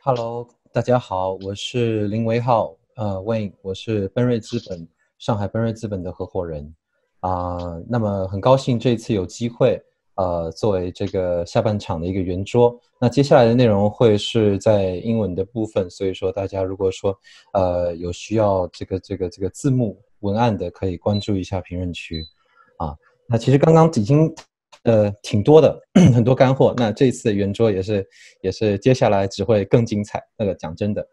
Hello，大家好，我是林维浩，Wayne，我是奔瑞资本上海奔瑞资本的合伙人，那么很高兴这一次有机会，作为这个下半场的一个圆桌。那接下来的内容会是在英文的部分，所以说大家如果说有需要这个字幕文案的，可以关注一下评论区，啊，那其实刚刚已经挺多的，很多干货。那这一次的圆桌也是接下来只会更精彩。那个讲真的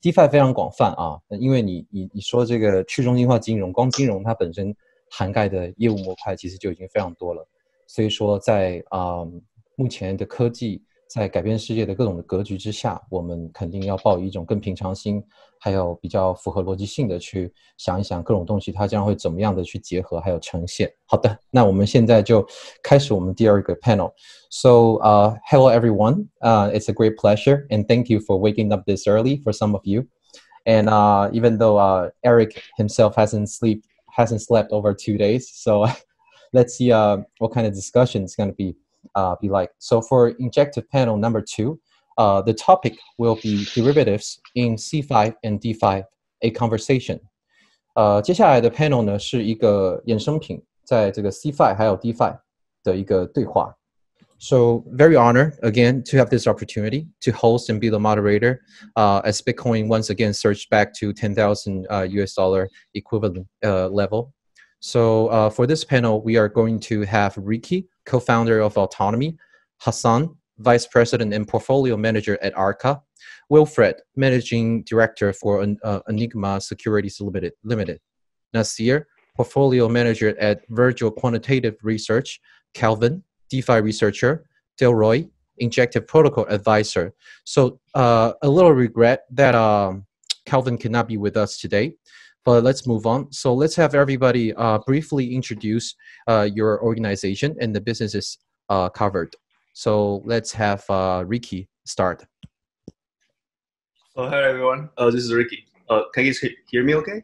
DeFi 非常广泛啊，因为你说这个去中心化金融，光金融它本身涵盖的业务模块其实就已经非常多了。所以说在目前的科技在改变世界的各种的格局之下，我们肯定要抱以一种更平常心，还有比较符合逻辑性的去想一想各种东西它将会怎么样的去结合还有呈现。好的，那我们现在就开始我们第二个 panel。So, hello everyone. It's a great pleasure, and thank you for waking up this early for some of you. And even though Eric himself hasn't slept over 2 days, so let's see what kind of discussion it's going to be like. So for Injective panel number two, the topic will be derivatives in C5 and D5, a conversation. 接下来的 panel 呢是一个衍生品，在这个 C5 还有 DeFi 的一个对话。So very honored again to have this opportunity to host and be the moderator as Bitcoin once again surged back to 10,000 US dollar equivalent level. So for this panel, we are going to have Ricky, co-founder of Autonomy, Hassan, vice president and portfolio manager at Arca, Wilfred, managing director for Enigma Securities Limited, Nasir, portfolio manager at Virtual Quantitative Research, Calvin, DeFi researcher, Delroy, Injective protocol advisor. So a little regret that Calvin cannot be with us today, but let's move on. So let's have everybody briefly introduce your organization and the businesses covered. So let's have Ricky start. Hi everyone. This is Ricky. Can you hear me okay?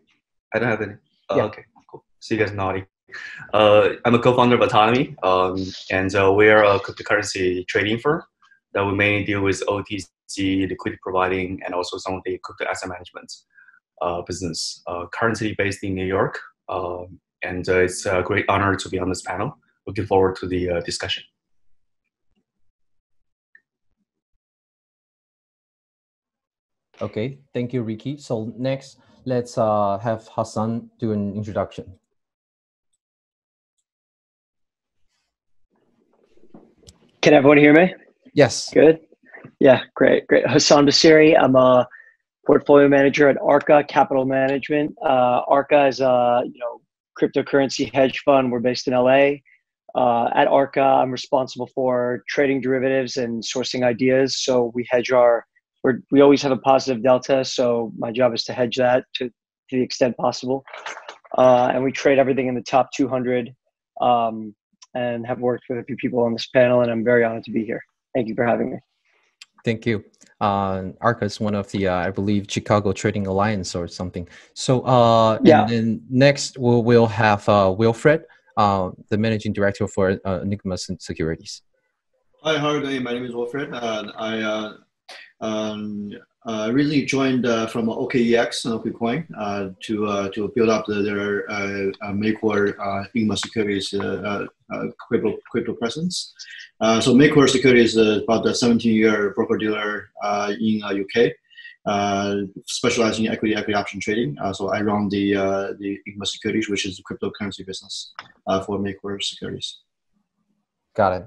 I don't have any. Yeah. Okay, cool. See you guys nodding. I'm a co-founder of Autonomy, and we're a cryptocurrency trading firm that we mainly deal with OTC liquidity providing and also some of the crypto asset management business. Currently based in New York, and it's a great honor to be on this panel. Looking forward to the discussion. Okay, thank you, Ricky. So next, let's have Hassan do an introduction. Can everyone hear me? Yes. Good. Yeah, great. Hassan Basiri. I'm a portfolio manager at Arca Capital Management. Arca is a cryptocurrency hedge fund. We're based in LA. At Arca, I'm responsible for trading derivatives and sourcing ideas. So we always have a positive delta. So my job is to hedge that to the extent possible. And we trade everything in the top 200. And have worked with a few people on this panel, and I'm very honored to be here. Thank you for having me. Thank you. ARCA is one of the, I believe, Chicago Trading Alliance or something. So, Yeah. And then next we'll have Wilfred, the managing director for Enigma Securities. Hi, how are you doing? My name is Wilfred. I recently joined from OKEX, Bitcoin, to build up their Maycore Enigma Securities crypto presence. So Maycore Securities is about a 17-year broker-dealer in UK, specializing in equity option trading. So I run the Enigma Securities, which is the cryptocurrency business for Maycore Securities. Got it.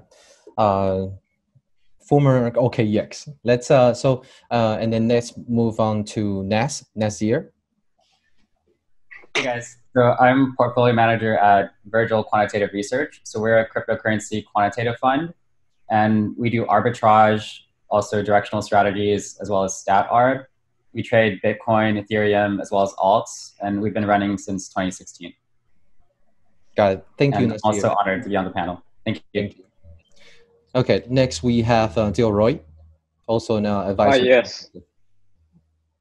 Former OKEX. Let's and then let's move on to Nasir. Hey guys, so I'm portfolio manager at Virtual Quantitative Research. So we're a cryptocurrency quantitative fund, and we do arbitrage, also directional strategies, as well as stat art. We trade Bitcoin, Ethereum, as well as alts, and we've been running since 2016. Got it. Thank you, Nasir. Also honored to be on the panel. Thank you. Thank you. Okay, next we have Delroy, also an advisor. Yes.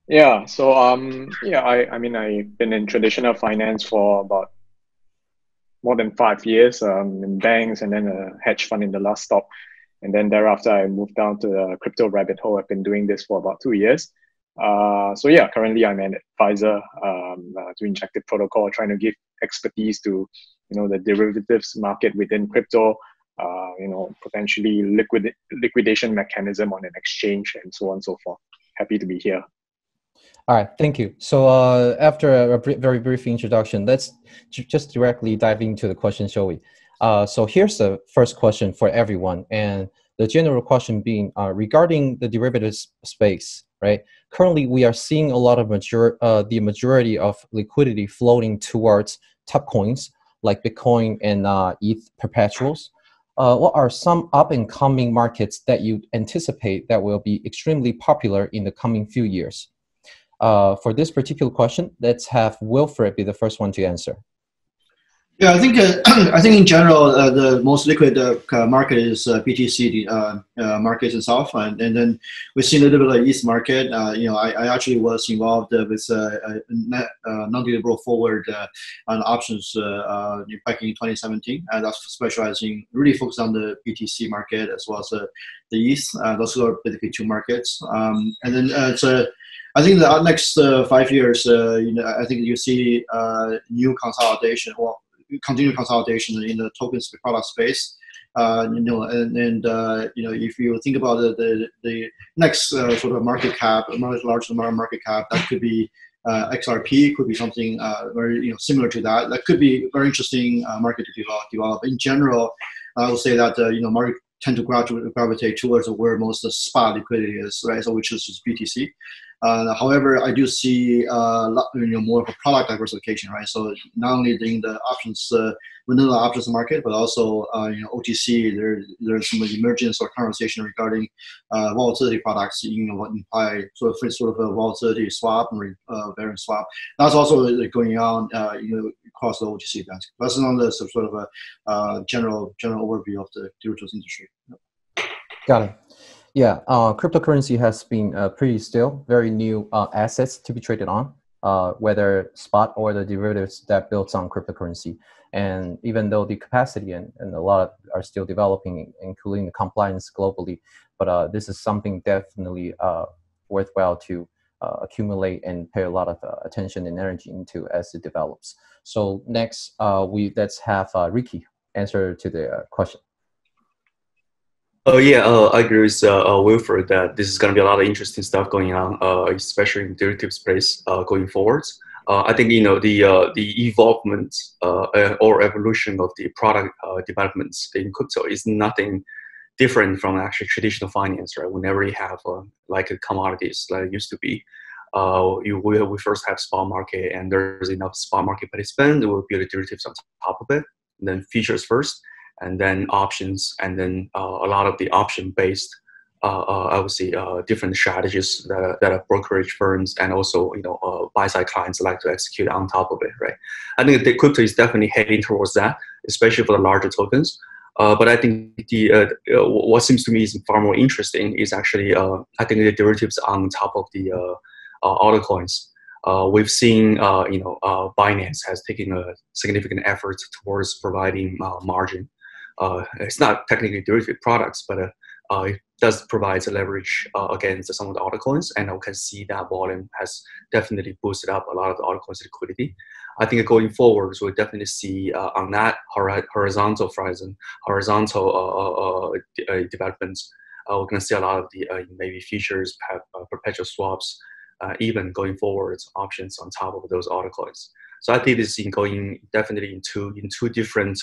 Yeah. So I mean I've been in traditional finance for about more than 5 years, in banks and then a hedge fund in the last stop. And then thereafter, I moved down to the crypto rabbit hole. I've been doing this for about 2 years. So yeah, currently I'm an advisor to Injective Protocol, trying to give expertise to the derivatives market within crypto. Potentially liquidation mechanism on an exchange and so on and so forth. Happy to be here. All right, thank you. So after a very brief introduction, let's just directly dive into the question, shall we? So here's the first question for everyone, and the general question being regarding the derivatives space, right? Currently, we are seeing a lot of the majority of liquidity floating towards top coins like Bitcoin and ETH perpetuals. What are some up-and-coming markets that you anticipate that will be extremely popular in the coming few years? For this particular question, let's have Wilfred be the first one to answer. Yeah, I think I think in general the most liquid market is BTC market itself, and then we've seen a little bit of ETH market. I actually was involved with non-deliverable forward on options back in 2017, and that's specializing really focused on the BTC market as well as the ETH. Those are basically two markets, and then it's I think the next 5 years, I think you see new consolidation or continued consolidation in the tokens product space. If you think about the next sort of market cap, a much larger market cap, that could be XRP, could be something very similar to that. That could be a very interesting market to develop. In general, I would say that market tend to gravitate towards where most of the spot liquidity is, right? So which is BTC. However, I do see more of a product diversification, right? So not only in the options, vanilla options market, but also OTC. There's some emergence or conversation regarding volatility products. What imply sort of a volatility swap and variance swap. That's also going on across the OTC desk. That's another sort of a general overview of the derivatives industry. Got it. Yeah, cryptocurrency has been pretty still, very new assets to be traded on, whether spot or the derivatives that builds on cryptocurrency. And even though the capacity and a lot are still developing, including the compliance globally, but this is something definitely worthwhile to accumulate and pay a lot of attention and energy into as it develops. So next, let's have Ricky answer to the question. Oh yeah, I agree with Wilfred that this is going to be a lot of interesting stuff going on, especially in derivative space going forwards. I think the evolvement or evolution of the product developments in crypto is nothing different from actually traditional finance, right? Whenever you have like commodities like it used to be, we first have spot market, and there's enough spot market participants. We'll build derivatives on top of it, and then futures first, and then options, and then a lot of the option-based, I would say, different strategies that are brokerage firms and also buy-side clients like to execute on top of it, right? I think the crypto is definitely heading towards that, especially for the larger tokens. But I think what seems to me is far more interesting is actually I think the derivatives on top of the altcoins. We've seen Binance has taken a significant effort towards providing margin. It's not technically derivative products, but it does provide a leverage against some of the altcoins, and I can see that volume has definitely boosted up a lot of the altcoins liquidity. I think going forward, we'll definitely see on that horizontal developments, we're going to see a lot of the maybe futures, perpetual swaps, even going forward, options on top of those altcoins. So I think this is going definitely in two different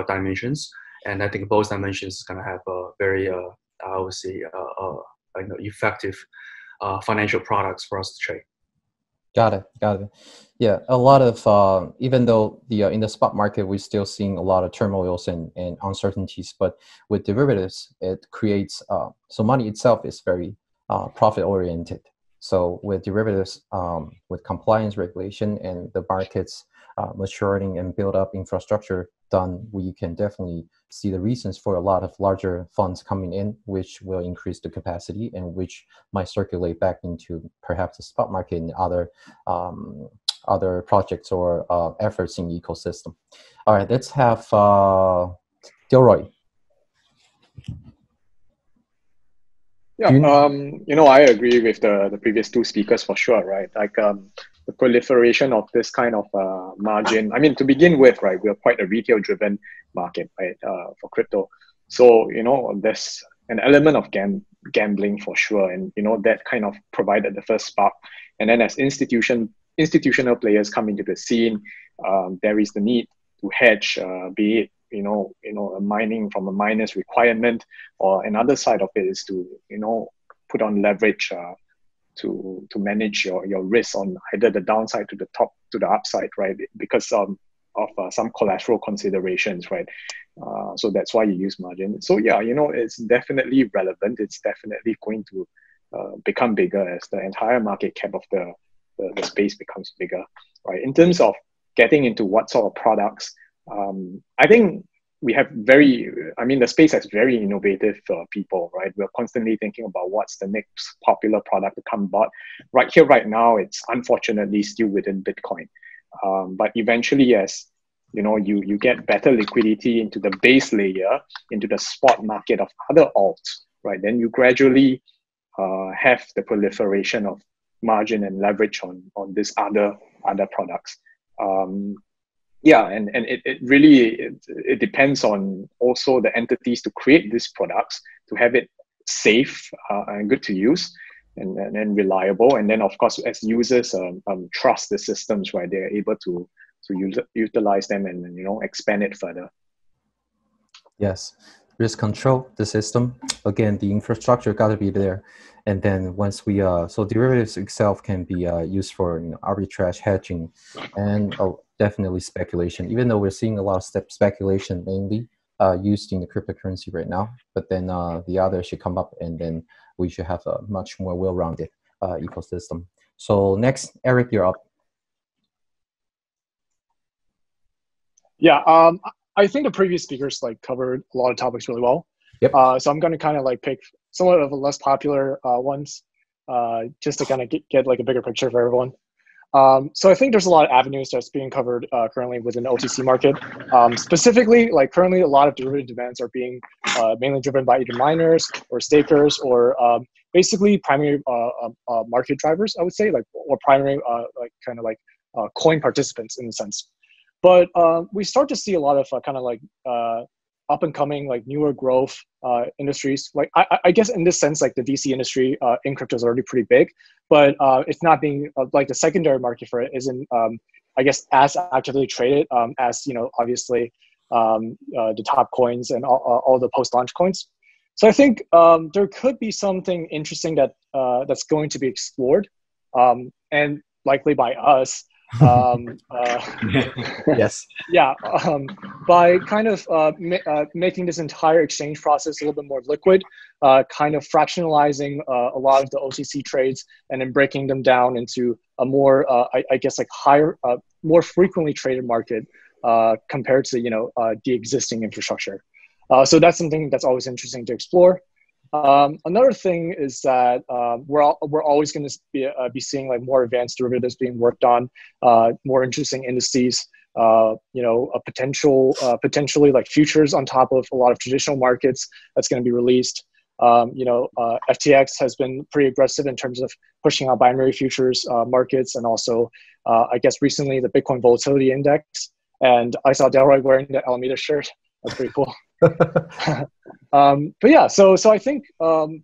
dimensions. And I think both dimensions is going to have a very, I would say, effective financial products for us to trade. Got it. Yeah, a lot of even though in the spot market we're still seeing a lot of turmoils and uncertainties, but with derivatives it creates so money itself is very profit oriented. So with derivatives, with compliance regulation and the markets maturing and build up infrastructure done, we can definitely see the reasons for a lot of larger funds coming in, which will increase the capacity and which might circulate back into perhaps the spot market and other projects or efforts in the ecosystem. All right, let's have Gilroy. Yeah, I agree with the previous two speakers for sure, right? Like the proliferation of this kind of margin. I mean, to begin with, right, we're quite a retail-driven market, right, for crypto. So, there's an element of gambling for sure, and that kind of provided the first spark. And then as institutional players come into the scene, there is the need to hedge, be it a mining from a miner's requirement, or another side of it is to put on leverage to manage your risk on either the downside to the top to the upside, right? Because of some collateral considerations, right? So that's why you use margin. So yeah, it's definitely relevant. It's definitely going to become bigger as the entire market cap of the space becomes bigger, right? In terms of getting into what sort of products, I think the space has very innovative people, right? We're constantly thinking about what's the next popular product to come about. Right here, right now, it's unfortunately still within Bitcoin. But eventually, as you get better liquidity into the base layer, into the spot market of other alts, right? Then you gradually have the proliferation of margin and leverage on these other products. Yeah, and it really depends on also the entities to create these products, to have it safe and good to use, and reliable. And then of course, as users trust the systems, right, they're able to utilize them and expand it further. Yes, risk control the system. Again, the infrastructure got to be there, and then once we so derivatives itself can be used for arbitrage, hedging, and definitely speculation. Even though we're seeing a lot of speculation mainly used in the cryptocurrency right now, but then the others should come up, and then we should have a much more well-rounded ecosystem. So next, Eric, you're up. Yeah, I think the previous speakers covered a lot of topics really well. Yep. So I'm going to kind of pick somewhat of the less popular ones, just to kind of get a bigger picture for everyone. So I think there's a lot of avenues that's being covered currently within the OTC market. Specifically, currently a lot of derivative demands are being mainly driven by either miners or stakers or basically primary market drivers, I would say, or primary coin participants in a sense. But we start to see a lot of up and coming newer growth industries. I guess in this sense, the VC industry in crypto is already pretty big, but it's not being the secondary market for it isn't I guess as actively traded as obviously the top coins and all the post-launch coins. So I think there could be something interesting that's going to be explored and likely by us. Yes. Yeah, by kind of making this entire exchange process a little bit more liquid, kind of fractionalizing a lot of the OTC trades and then breaking them down into a more, I guess, higher, more frequently traded market compared to the existing infrastructure. So that's something that's always interesting to explore. Another thing is that we're always going to be seeing more advanced derivatives being worked on, more interesting indices, a potentially futures on top of a lot of traditional markets that's going to be released. FTX has been pretty aggressive in terms of pushing out binary futures markets, and also I guess recently the Bitcoin Volatility Index. And I saw Delroy wearing the Alameda shirt. That's pretty cool. But yeah, so I think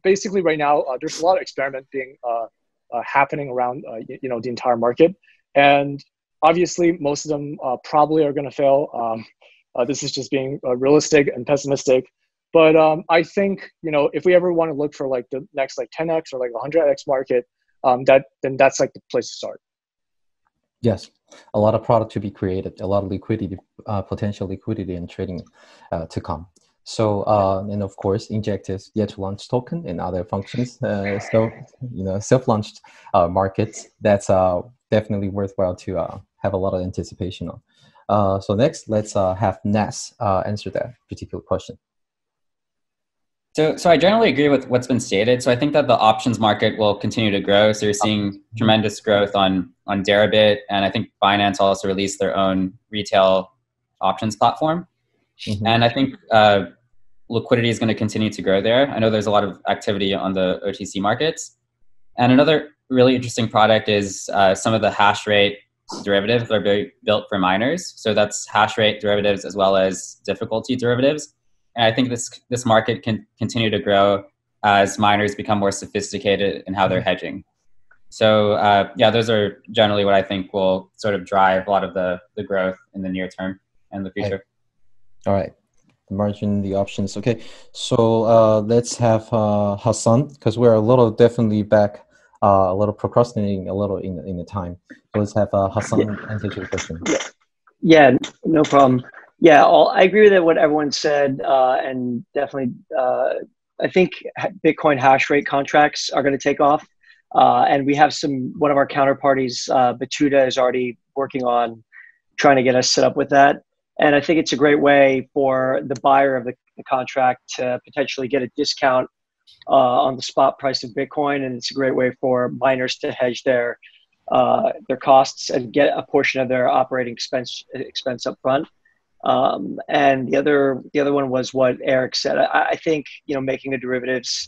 basically right now there's a lot of experiment being happening around the entire market, and obviously most of them probably are going to fail. This is just being realistic and pessimistic, but I think if we ever want to look for the next 10x or 100x market, then that's the place to start. Yes, a lot of product to be created, a lot of liquidity, potential liquidity and trading to come. So, and of course, Injective yet to launch token and other functions. So, self-launched markets, that's definitely worthwhile to have a lot of anticipation on. So next, let's have Nas answer that particular question. So I generally agree with what's been stated. So I think that the options market will continue to grow. So you're seeing tremendous growth on Deribit, and I think Binance also released their own retail options platform. Mm-hmm. And I think liquidity is going to continue to grow there. I know there's a lot of activity on the OTC markets. And another really interesting product is some of the hash rate derivatives that are built for miners. So that's hash rate derivatives as well as difficulty derivatives. And I think this market can continue to grow as miners become more sophisticated in how they're hedging. So yeah, those are generally what I think will sort of drive a lot of the growth in the near term and the future. All right. The margin, the options. Okay. So let's have Hassan, because we're a little definitely back, a little procrastinating a little in the time. So let's have Hassan answer to the question. Yeah, no problem. Yeah, I agree with what everyone said, and definitely, I think Bitcoin hash rate contracts are going to take off, and we have one of our counterparties, Batuta, is already working on trying to get us set up with that, and I think it's a great way for the buyer of the contract to potentially get a discount on the spot price of Bitcoin, and it's a great way for miners to hedge their costs and get a portion of their operating expense up front. And the other one was what Eric said. I think, making a derivatives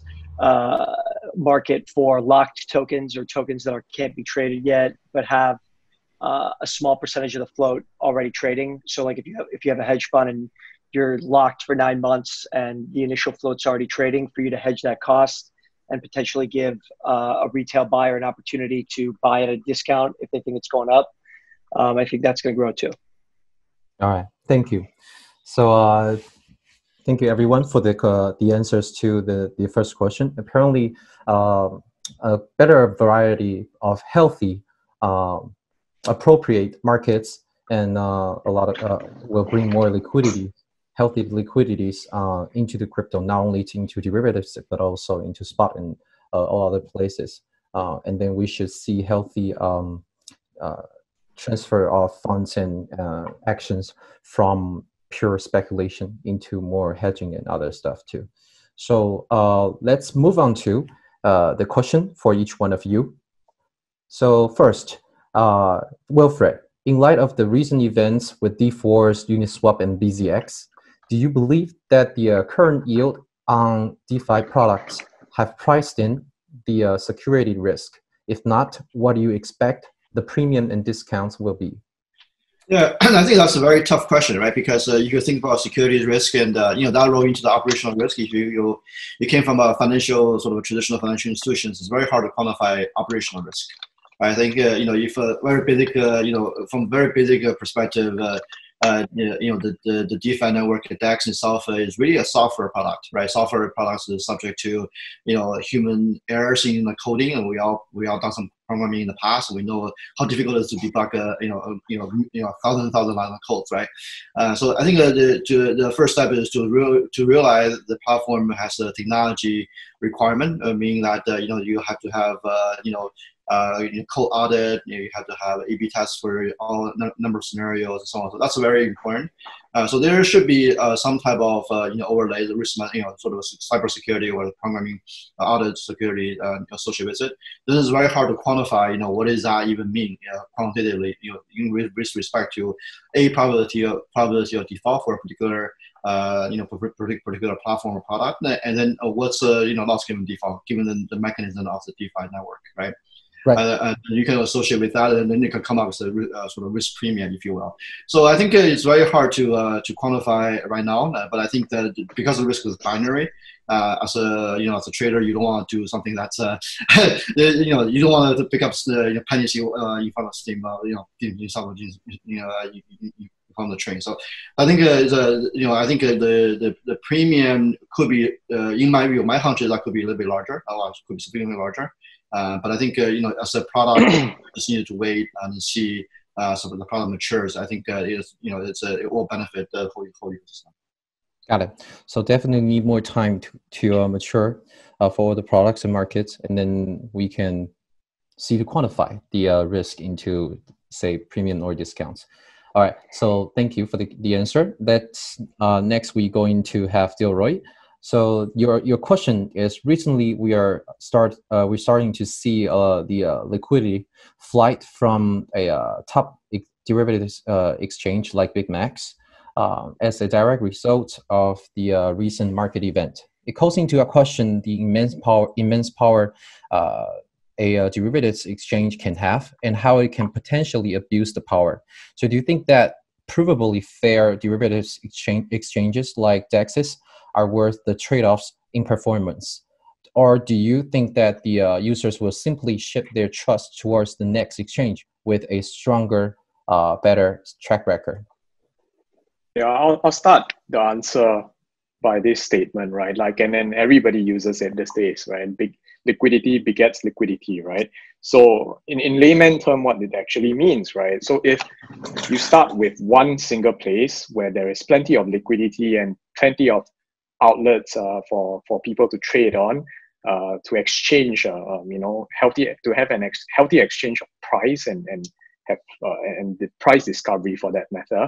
market for locked tokens or tokens that can't be traded yet, but have a small percentage of the float already trading. So like if you have a hedge fund and you're locked for 9 months and the initial float's already trading, for you to hedge that cost and potentially give a retail buyer an opportunity to buy at a discount if they think it's going up. I think that's going to grow too. All right, thank you. So thank you everyone for the answers to the first question. Apparently, a better variety of healthy, appropriate markets and a lot of will bring more liquidity, healthy liquidities into the crypto, not only into derivatives but also into spot and all other places. And then we should see healthy transfer of funds and actions from pure speculation into more hedging and other stuff too. So let's move on to the question for each one of you. So first, Wilfred, in light of the recent events with D4's Uniswap and BZX, do you believe that the current yield on DeFi products have priced in the security risk? If not, what do you expect the premium and discounts will be? Yeah, I think that's a very tough question, right? Because if you think about securities risk and that roll into the operational risk, if you came from a financial sort of traditional financial institutions, it's very hard to quantify operational risk. I think if very basic from very basic perspective, the DeFi network DEX itself is really a software product, right? Software products is subject to human errors in the coding, and we all done some programming in the past. We know how difficult it is to debug thousand lines of code, right? So I think the first step is to realize the platform has a technology requirement, meaning that you have to have code audit, you have to have A/B tests for all number of scenarios and so on. So that's very important. So there should be some type of overlay, the risk, sort of cybersecurity or programming audit security associated with it. This is very hard to quantify. What does that even mean quantitatively? With respect to a probability of default for a particular particular platform or product, and then what's loss given default given the mechanism of the DeFi network, right? Right. You can associate with that, and then you can come up with a sort of risk premium, if you will. So I think it's very hard to quantify right now, but I think that because the risk is binary, as a trader, you don't want to do something that's you don't want to pick up pennies in front of Steam, on the train. So I think the premium could be, in my view, my hunch is that could be a little bit larger, could be significantly larger. But I think as a product, just need to wait and see some of the product matures. I think it will benefit the whole ecosystem. Got it. So definitely need more time to mature for all the products and markets, and then we can see to quantify the risk into, say, premium or discounts. All right. So thank you for the answer. That's next we're going to have Dilroy. So your question is, recently we're starting to see the liquidity flight from a top derivatives exchange like BigMax as a direct result of the recent market event. It calls into question the immense power a derivatives exchange can have and how it can potentially abuse the power. So do you think that provably fair derivatives exchanges like DEXs are worth the trade-offs in performance? Or do you think that the users will simply shift their trust towards the next exchange with a stronger, better track record? Yeah, I'll start the answer by this statement, right? Like, and then everybody uses it these days, right? Big liquidity begets liquidity, right? So in layman term, what it actually means, right? So if you start with one single place where there is plenty of liquidity and plenty of outlets for people to trade on, to exchange, to have healthy exchange of price and have and the price discovery for that matter.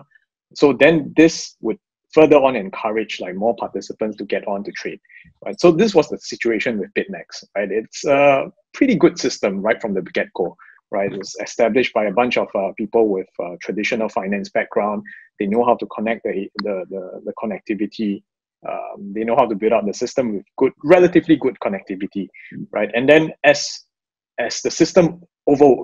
So then this would further on encourage like more participants to get on to trade, right? So this was the situation with BitMEX, right? It's a pretty good system right from the get-go, right? It was established by a bunch of people with traditional finance background. They know how to connect the connectivity. They know how to build out the system with relatively good connectivity, right? And then as the system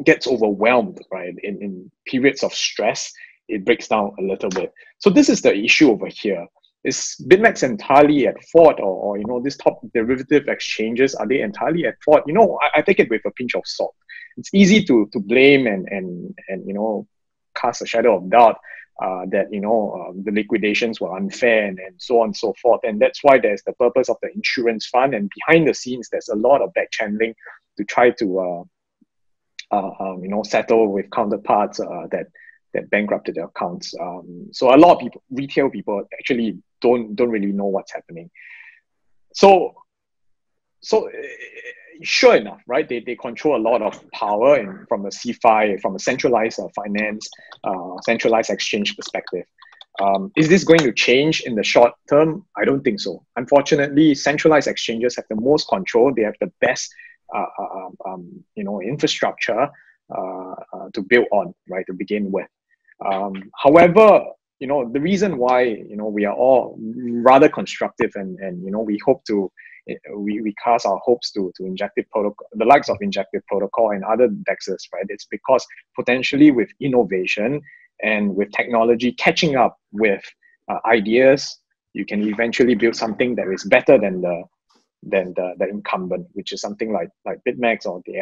gets overwhelmed, right, in periods of stress, it breaks down a little bit. So this is the issue over here. Is BitMEX entirely at fault, or these top derivative exchanges, are they entirely at fault? I take it with a pinch of salt. It's easy to blame and cast a shadow of doubt that the liquidations were unfair and so on and so forth. And that's why there's the purpose of the insurance fund, and behind the scenes there's a lot of back channeling to try to settle with counterparts that bankrupted their accounts. So a lot of people, retail people, actually don't really know what's happening. So sure enough, right? They control a lot of power from a CFI, from a centralized finance, centralized exchange perspective. Is this going to change in the short term? I don't think so. Unfortunately, centralized exchanges have the most control. They have the best, infrastructure to build on, right, to begin with. However, the reason why we are all rather constructive and we hope to we cast our hopes to Injective protocol, the likes of Injective protocol and other DEXs, right? It's because potentially with innovation and with technology catching up with ideas, you can eventually build something that is better than the incumbent, which is something like BitMEX or the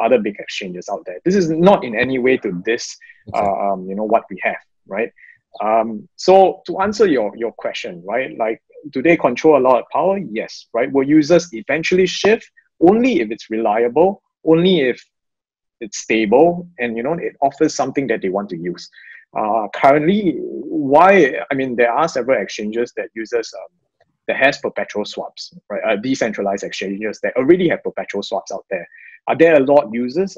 other big exchanges out there. This is not in any way to this what we have, right? So to answer your question, right, like, do they control a lot of power? Yes, right. Will users eventually shift? Only if it's reliable, only if it's stable, and it offers something that they want to use. Currently, there are several exchanges that uses that has perpetual swaps, right? Decentralized exchanges that already have perpetual swaps out there. Are there a lot of users?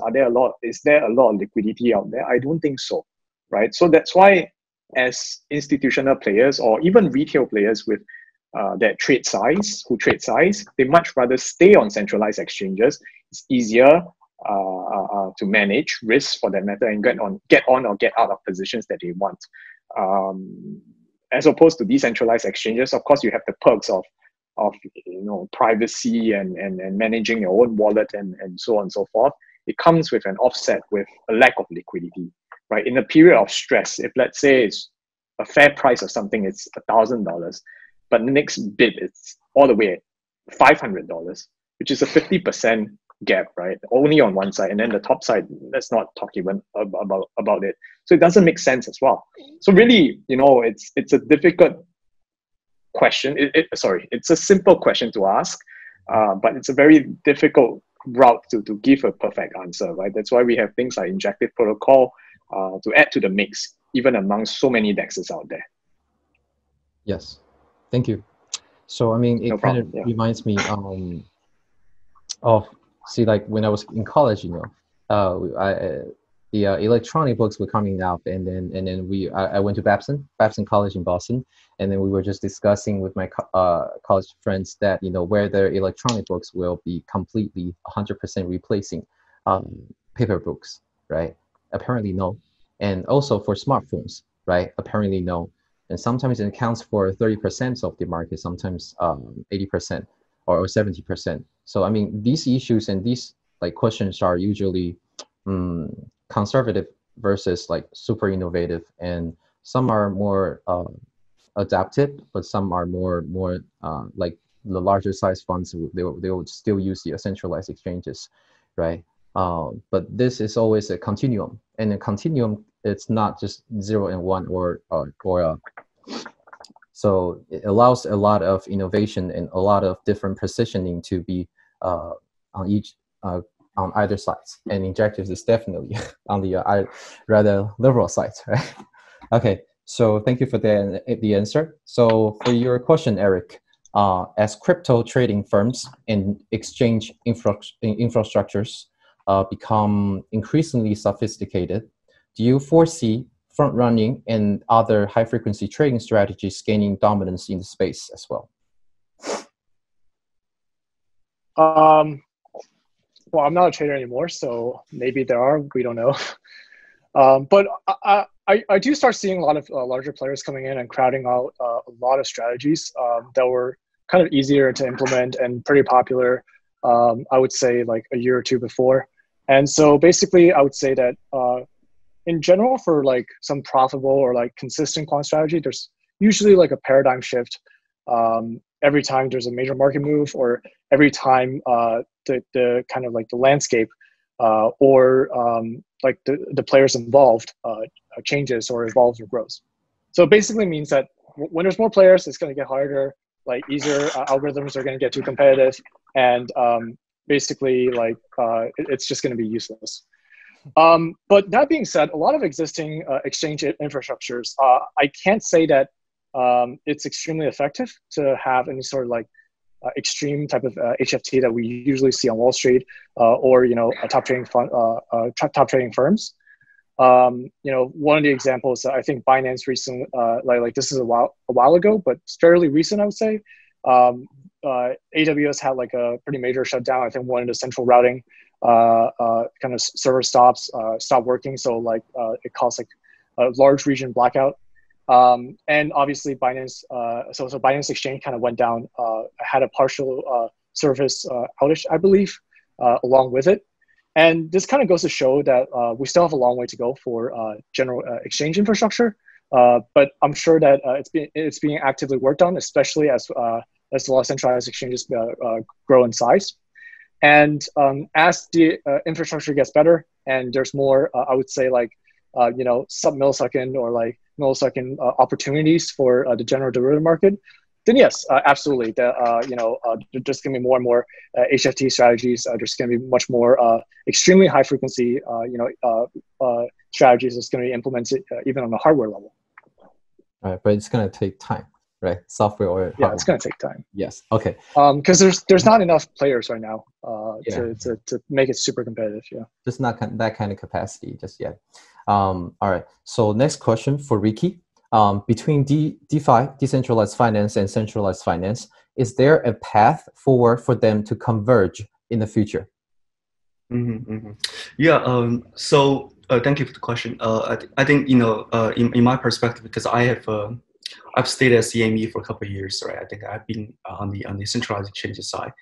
Is there a lot of liquidity out there? I don't think so, right? So that's why, as institutional players or even retail players with who trade size, they much rather stay on centralized exchanges. It's easier to manage risks for that matter and get on or get out of positions that they want. As opposed to decentralized exchanges, of course, you have the perks of privacy and managing your own wallet and so on and so forth. It comes with an offset with a lack of liquidity, right? In a period of stress, if let's say it's a fair price of something, it's $1,000, but the next bid it's all the way at $500, which is a 50% gap, right? Only on one side, and then the top side, let's not talk even about it. So it doesn't make sense as well. So really, it's a difficult question. It's a simple question to ask, but it's a very difficult route to give a perfect answer, right? That's why we have things like Injective protocol to add to the mix, even among so many DEXs out there. Yes, thank you. So it kind of reminds me of like when I was in college, the electronic books were coming out, and then I went to Babson College in Boston, and then we were just discussing with my college friends that whether electronic books will be completely 100% replacing paper books, right? Apparently no. And also for smartphones, right? Apparently no. and sometimes it accounts for 30% of the market, sometimes 80% or 70%. So I mean, these issues and these like questions are usually conservative versus like super innovative, and some are more adapted, but some are more like the larger size funds, they would still use the centralized exchanges, right? But this is always a continuum, and a continuum, it's not just 0 and 1 or so it allows a lot of innovation and a lot of different positioning to be on each on either sides, and Injective is definitely on the rather liberal side, right? Okay, so thank you for the answer. So for your question, Eric, as crypto trading firms and exchange infrastructures become increasingly sophisticated, do you foresee front running and other high frequency trading strategies gaining dominance in the space as well? Well, I'm not a trader anymore, so maybe there are. We don't know. But I do start seeing a lot of larger players coming in and crowding out a lot of strategies that were kind of easier to implement and pretty popular, I would say like a year or two before. And so basically I would say that in general for like some profitable or like consistent quant strategy, there's usually like a paradigm shift every time there's a major market move, or every time the kind of like the landscape or like the players involved changes or evolves or grows. So it basically means that when there's more players, it's going to get harder, like easier algorithms are going to get too competitive, and basically like it's just going to be useless. But that being said, a lot of existing exchange infrastructures, I can't say that it's extremely effective to have any sort of like extreme type of HFT that we usually see on Wall Street or top trading fund, top trading firms. One of the examples I think Binance recently, like this is a while ago, but it's fairly recent, I would say. AWS had like a pretty major shutdown. I think one of the central routing kind of server stopped working, so like it caused like a large region blackout. And obviously Binance, so Binance Exchange kind of went down, had a partial service outage, I believe, along with it. And this kind of goes to show that we still have a long way to go for general exchange infrastructure. But I'm sure that it's being actively worked on, especially as a lot of centralized exchanges grow in size. And as the infrastructure gets better and there's more, I would say like, sub-millisecond or like millisecond opportunities for the general derivative market, then yes, absolutely. There's going to be more and more HFT strategies. There's going to be much more extremely high frequency, strategies that's going to be implemented even on the hardware level. Right, but it's going to take time, right? Software or hardware. Yeah, it's going to take time. Yes. Okay. Because there's not enough players right now to make it super competitive. Yeah. Just not that kind of capacity just yet. All right. So next question for Ricky. Between DeFi, decentralized finance, and centralized finance, is there a path forward for them to converge in the future? Yeah. So thank you for the question. I think in my perspective, because I've stayed at CME for a couple of years, right? I think I've been on the centralized exchanges side,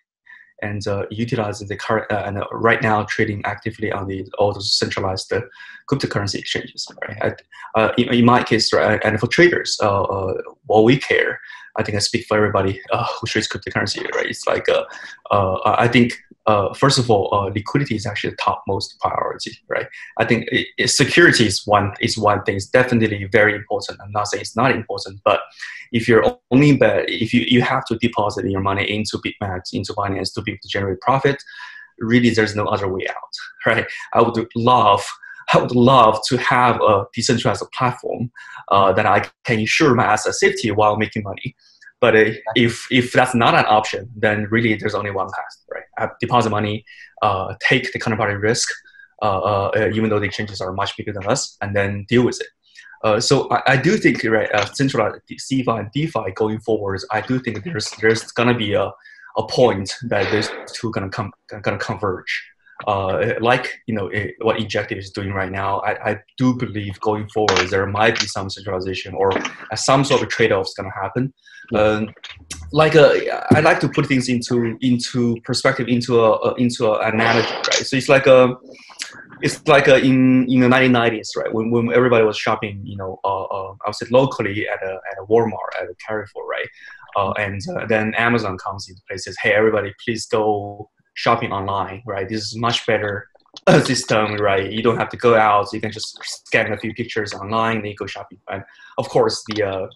and utilizing the current and right now trading actively on all those centralized cryptocurrency exchanges, right? In my case, right, and for traders, what we care, I think I speak for everybody who trades cryptocurrency, right? It's like I think first of all, liquidity is actually the topmost priority, right? I think security is one thing. It's definitely very important. I'm not saying it's not important, but if you're only if you have to deposit your money into BitMEX, into Binance to be able to generate profit, really there's no other way out, right? I would love to have a decentralized platform that I can ensure my asset safety while making money. But if that's not an option, then really there's only one path, right? I deposit money, take the counterparty risk, even though the exchanges are much bigger than us, and then deal with it. So I do think, right, centralized CeFi and DeFi going forward, I do think there's gonna be a point that these two gonna converge. like what Injective is doing right now, I do believe going forward there might be some centralization or some sort of trade-off is going to happen. I like to put things into perspective, into an analogy, right? So it's like in the 1990s, right? When everybody was shopping, I would say locally at a Walmart, at a Carrefour, right? And then Amazon comes into place, says, "Hey, everybody, please go shopping online, right? This is much better system, right? You don't have to go out. So you can just scan a few pictures online, then you go shopping." And of course, the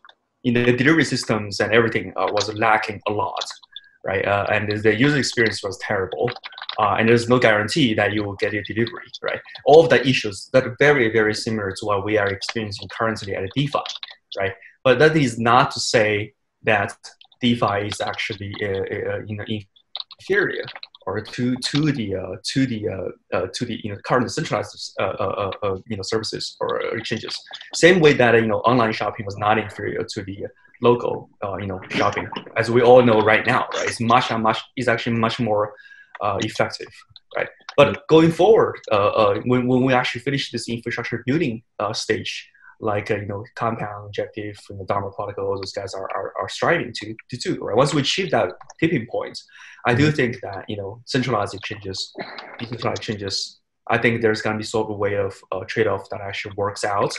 delivery systems and everything was lacking a lot, right? And the user experience was terrible. And there's no guarantee that you will get your delivery, right? All of the issues that are very, very similar to what we are experiencing currently at a DeFi, right? But that is not to say that DeFi is actually inferior or to the current centralized services or exchanges. Same way that online shopping was not inferior to the local shopping, as we all know right now, right? It's actually much more effective, right? But going forward, when we actually finish this infrastructure building stage, like Compound, Injective, Dharma Protocol, those guys are striving to do, right? Once we achieve that tipping point, I do think that centralized exchanges, decentralized exchanges, I think there's going to be sort of a way of trade-off that actually works out,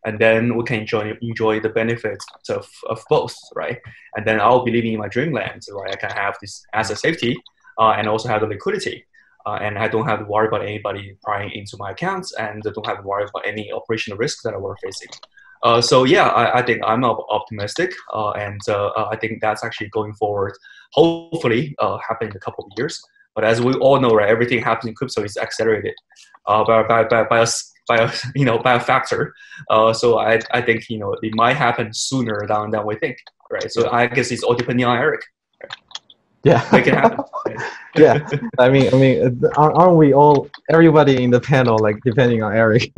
and then we can enjoy the benefits of both, right? And then I'll be living in my dreamland, right? I can have this asset safety and also have the liquidity. And I don't have to worry about anybody prying into my accounts, and I don't have to worry about any operational risk that we're facing. So yeah, I think I'm optimistic, and I think that's actually going forward. Hopefully, happen in a couple of years. But as we all know, right, everything happens in crypto is accelerated by a factor. So I think it might happen sooner than we think, right? So I guess it's all depending on Eric. Yeah, make it happen. Yeah, I mean, aren't we all, everybody in the panel, like depending on Eric?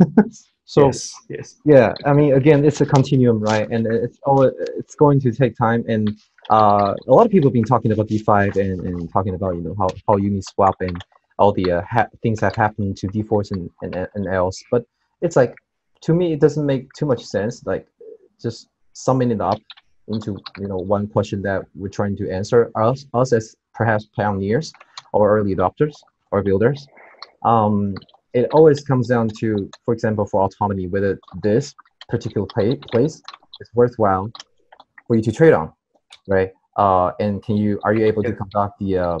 So yes. Yeah, I mean, again, it's a continuum, right? And it's going to take time. And a lot of people have been talking about DeFi and talking about how Uniswap and all the things that happened to D-Force and else. But it's like, to me, it doesn't make too much sense. Like, just summing it up into one question that we're trying to answer, us as perhaps pioneers or early adopters or builders. It always comes down to, for example, for autonomy, whether this particular place is worthwhile for you to trade on, right? And are you able to conduct the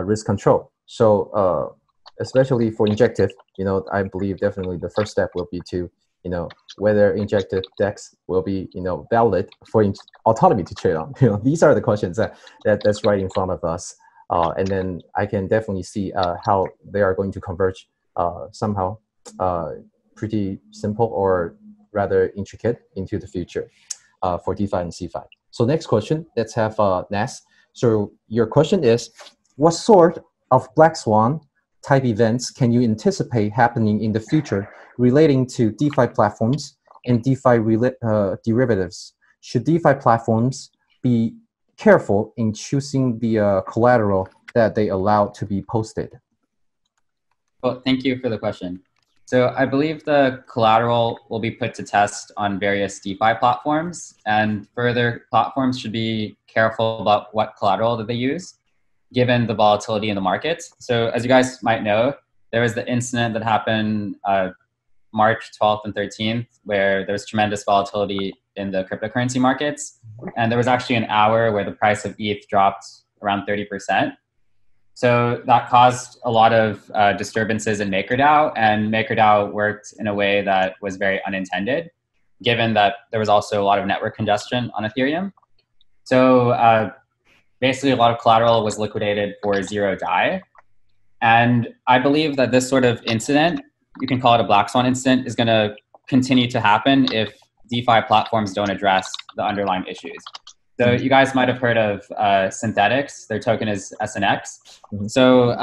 risk control? So especially for Injective, I believe definitely the first step will be to whether Injective DEX will be valid for autonomy to trade on. These are the questions that's right in front of us, and then I can definitely see how they are going to converge somehow pretty simple or rather intricate into the future for DeFi and CeFi. So next question, let's have Nas. So your question is, what sort of black swan type events can you anticipate happening in the future relating to DeFi platforms and DeFi derivatives? Should DeFi platforms be careful in choosing the collateral that they allow to be posted? Well, thank you for the question. So I believe the collateral will be put to test on various DeFi platforms, and further, platforms should be careful about what collateral that they use, given the volatility in the market. So as you guys might know, there was the incident that happened March 12th and 13th, where there was tremendous volatility in the cryptocurrency markets. And there was actually an hour where the price of ETH dropped around 30%. So that caused a lot of disturbances in MakerDAO, and MakerDAO worked in a way that was very unintended, given that there was also a lot of network congestion on Ethereum. So basically a lot of collateral was liquidated for zero DAI. And I believe that this sort of incident, you can call it a black swan incident, is going to continue to happen if DeFi platforms don't address the underlying issues. So you guys might have heard of Synthetics. Their token is SNX. So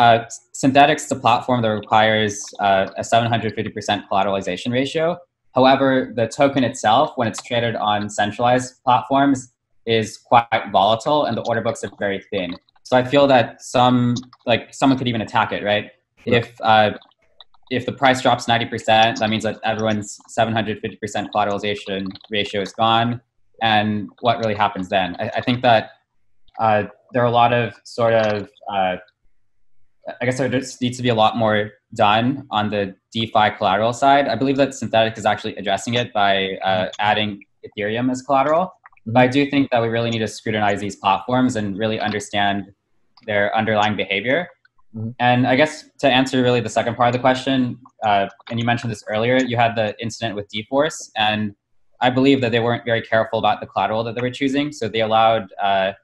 Synthetics is a platform that requires a 750% collateralization ratio. However, the token itself, when it's traded on centralized platforms, is quite volatile, and the order books are very thin. So I feel that someone could even attack it, right? if the price drops 90%, that means that everyone's 750% collateralization ratio is gone. And what really happens then? I think that there are a lot of sort of, I guess there just needs to be a lot more done on the DeFi collateral side. I believe that Synthetic is actually addressing it by adding Ethereum as collateral. Mm-hmm. But I do think that we really need to scrutinize these platforms and really understand their underlying behavior. Mm-hmm. And I guess to answer really the second part of the question, and you mentioned this earlier, you had the incident with DeForce, and I believe that they weren't very careful about the collateral that they were choosing. So they allowed, I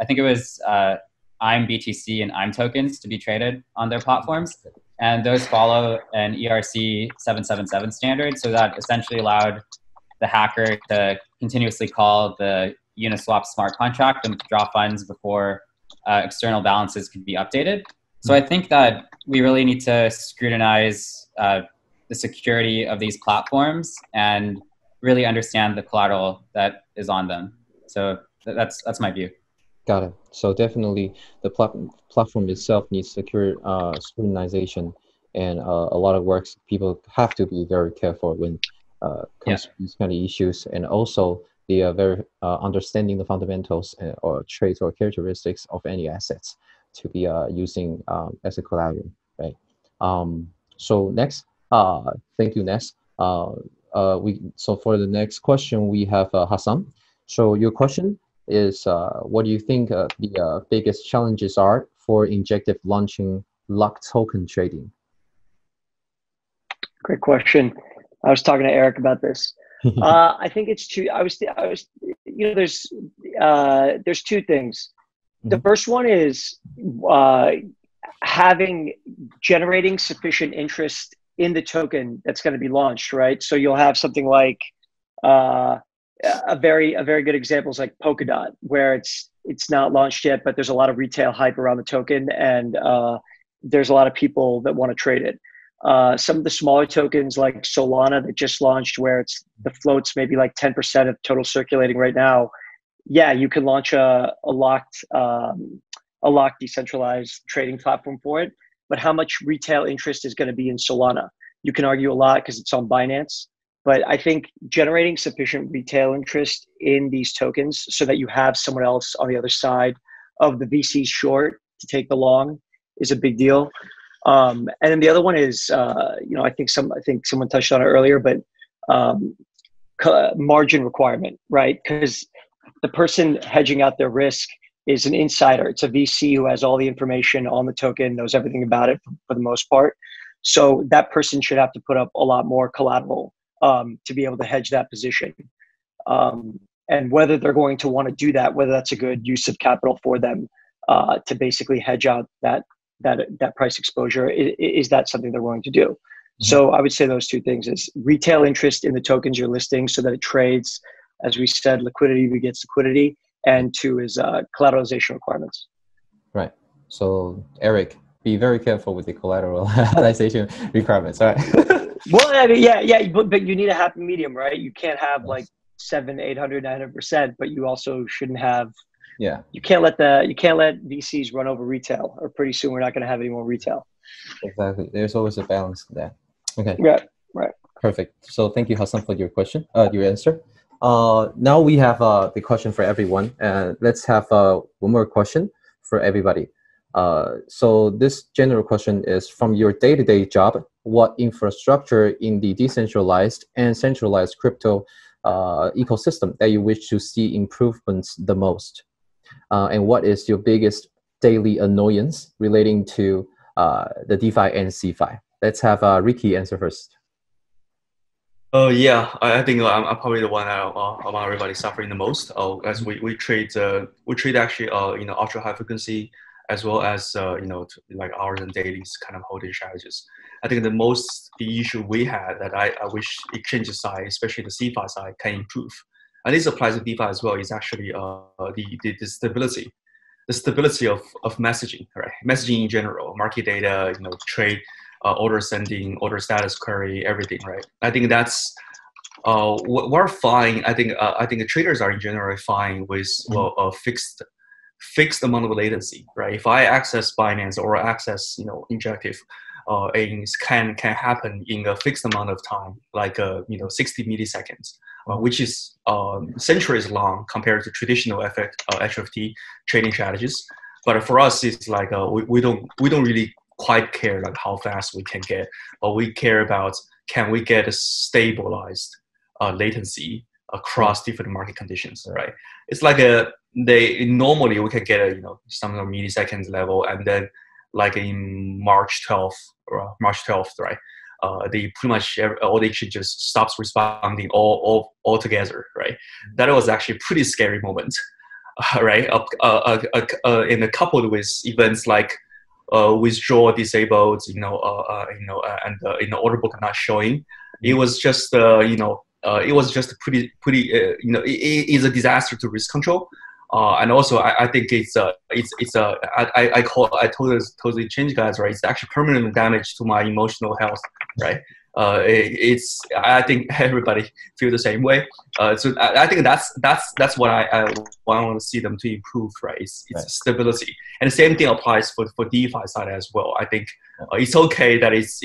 think it was IM BTC and IM tokens to be traded on their platforms. And those follow an ERC 777 standard. So that essentially allowed the hacker to continuously call the Uniswap smart contract and withdraw funds before external balances could be updated. So I think that we really need to scrutinize the security of these platforms and really understand the collateral that is on them. So that's my view. Got it. So definitely the platform itself needs secure scrutinization, and a lot of works. People have to be very careful when comes to these kind of issues, and also the very understanding the fundamentals or traits or characteristics of any assets to be using as a collateral, right? So next, thank you, Nes. So for the next question, we have Hassan. So your question is, what do you think the biggest challenges are for Injective launching locked token trading? Great question. I was talking to Eric about this. I think it's two. There's two things. The first one is generating sufficient interest in the token that's going to be launched, right? So you'll have something like a very good example is like Polkadot, where it's not launched yet, but there's a lot of retail hype around the token, and there's a lot of people that want to trade it. Some of the smaller tokens like Solana that just launched, where the float's maybe like 10% of total circulating right now. Yeah, you can launch a locked decentralized trading platform for it. But how much retail interest is going to be in Solana? You can argue a lot because it's on Binance. But I think generating sufficient retail interest in these tokens so that you have someone else on the other side of the VC short to take the long is a big deal. And then the other one is, I think someone touched on it earlier, but margin requirement, right? Because the person hedging out their risk is an insider. It's a VC who has all the information on the token, knows everything about it for the most part. So that person should have to put up a lot more collateral to be able to hedge that position. And whether they're going to want to do that, whether that's a good use of capital for them to basically hedge out that price exposure, is that something they're willing to do? Mm-hmm. So I would say those two things is retail interest in the tokens you're listing so that it trades. As we said, liquidity begets liquidity. And two is collateralization requirements. Right. So Eric, be very careful with the collateralization requirements, right? Well, I mean, yeah, but you need a happy medium, right? You can't have like 700%, 800%, 900%, but you also shouldn't have. Yeah. You can't let VCs run over retail, or pretty soon we're not going to have any more retail. Exactly. There's always a balance there. Okay. Yeah. Right. Perfect. So thank you, Hassan, for your question, your answer. Now we have the question for everyone. Let's have one more question for everybody. So this general question is, from your day-to-day job, what infrastructure in the decentralized and centralized crypto ecosystem that you wish to see improvements the most? And what is your biggest daily annoyance relating to the DeFi and CeFi? Let's have Ricky answer first. Yeah, I think I'm probably the one among everybody suffering the most. As we trade actually ultra high frequency, as well as like hours and dailies kind of holding strategies. I think the issue we had that I wish exchange side, especially the CeFi side, can improve. And this applies to DeFi as well. Is actually the stability, of messaging, right? Messaging in general, market data, trade. Order sending, order status query, everything, right? I think that's we're fine. I think the traders are in general fine with a fixed amount of latency, right? If I access Binance or access Injective, can happen in a fixed amount of time, like 60 milliseconds, which is centuries long compared to traditional HFT trading strategies. But for us, it's like we don't really quite care like how fast we can get, but we care about can we get a stabilized latency across different market conditions, right? It's like normally we can get a some milliseconds level, and then like in March 12th, right? They pretty much all the exchanges stops responding all together, right? That was actually a pretty scary moment, right? And coupled with events like withdraw disabled, and order book not showing. It was just it was just pretty it is a disaster to risk control. And also, I think I totally change guys, right? It's actually permanent damage to my emotional health, right? I think everybody feel the same way. So I think that's what I want to see them to improve, right? It's stability, and the same thing applies for DeFi side as well. I think it's okay that it's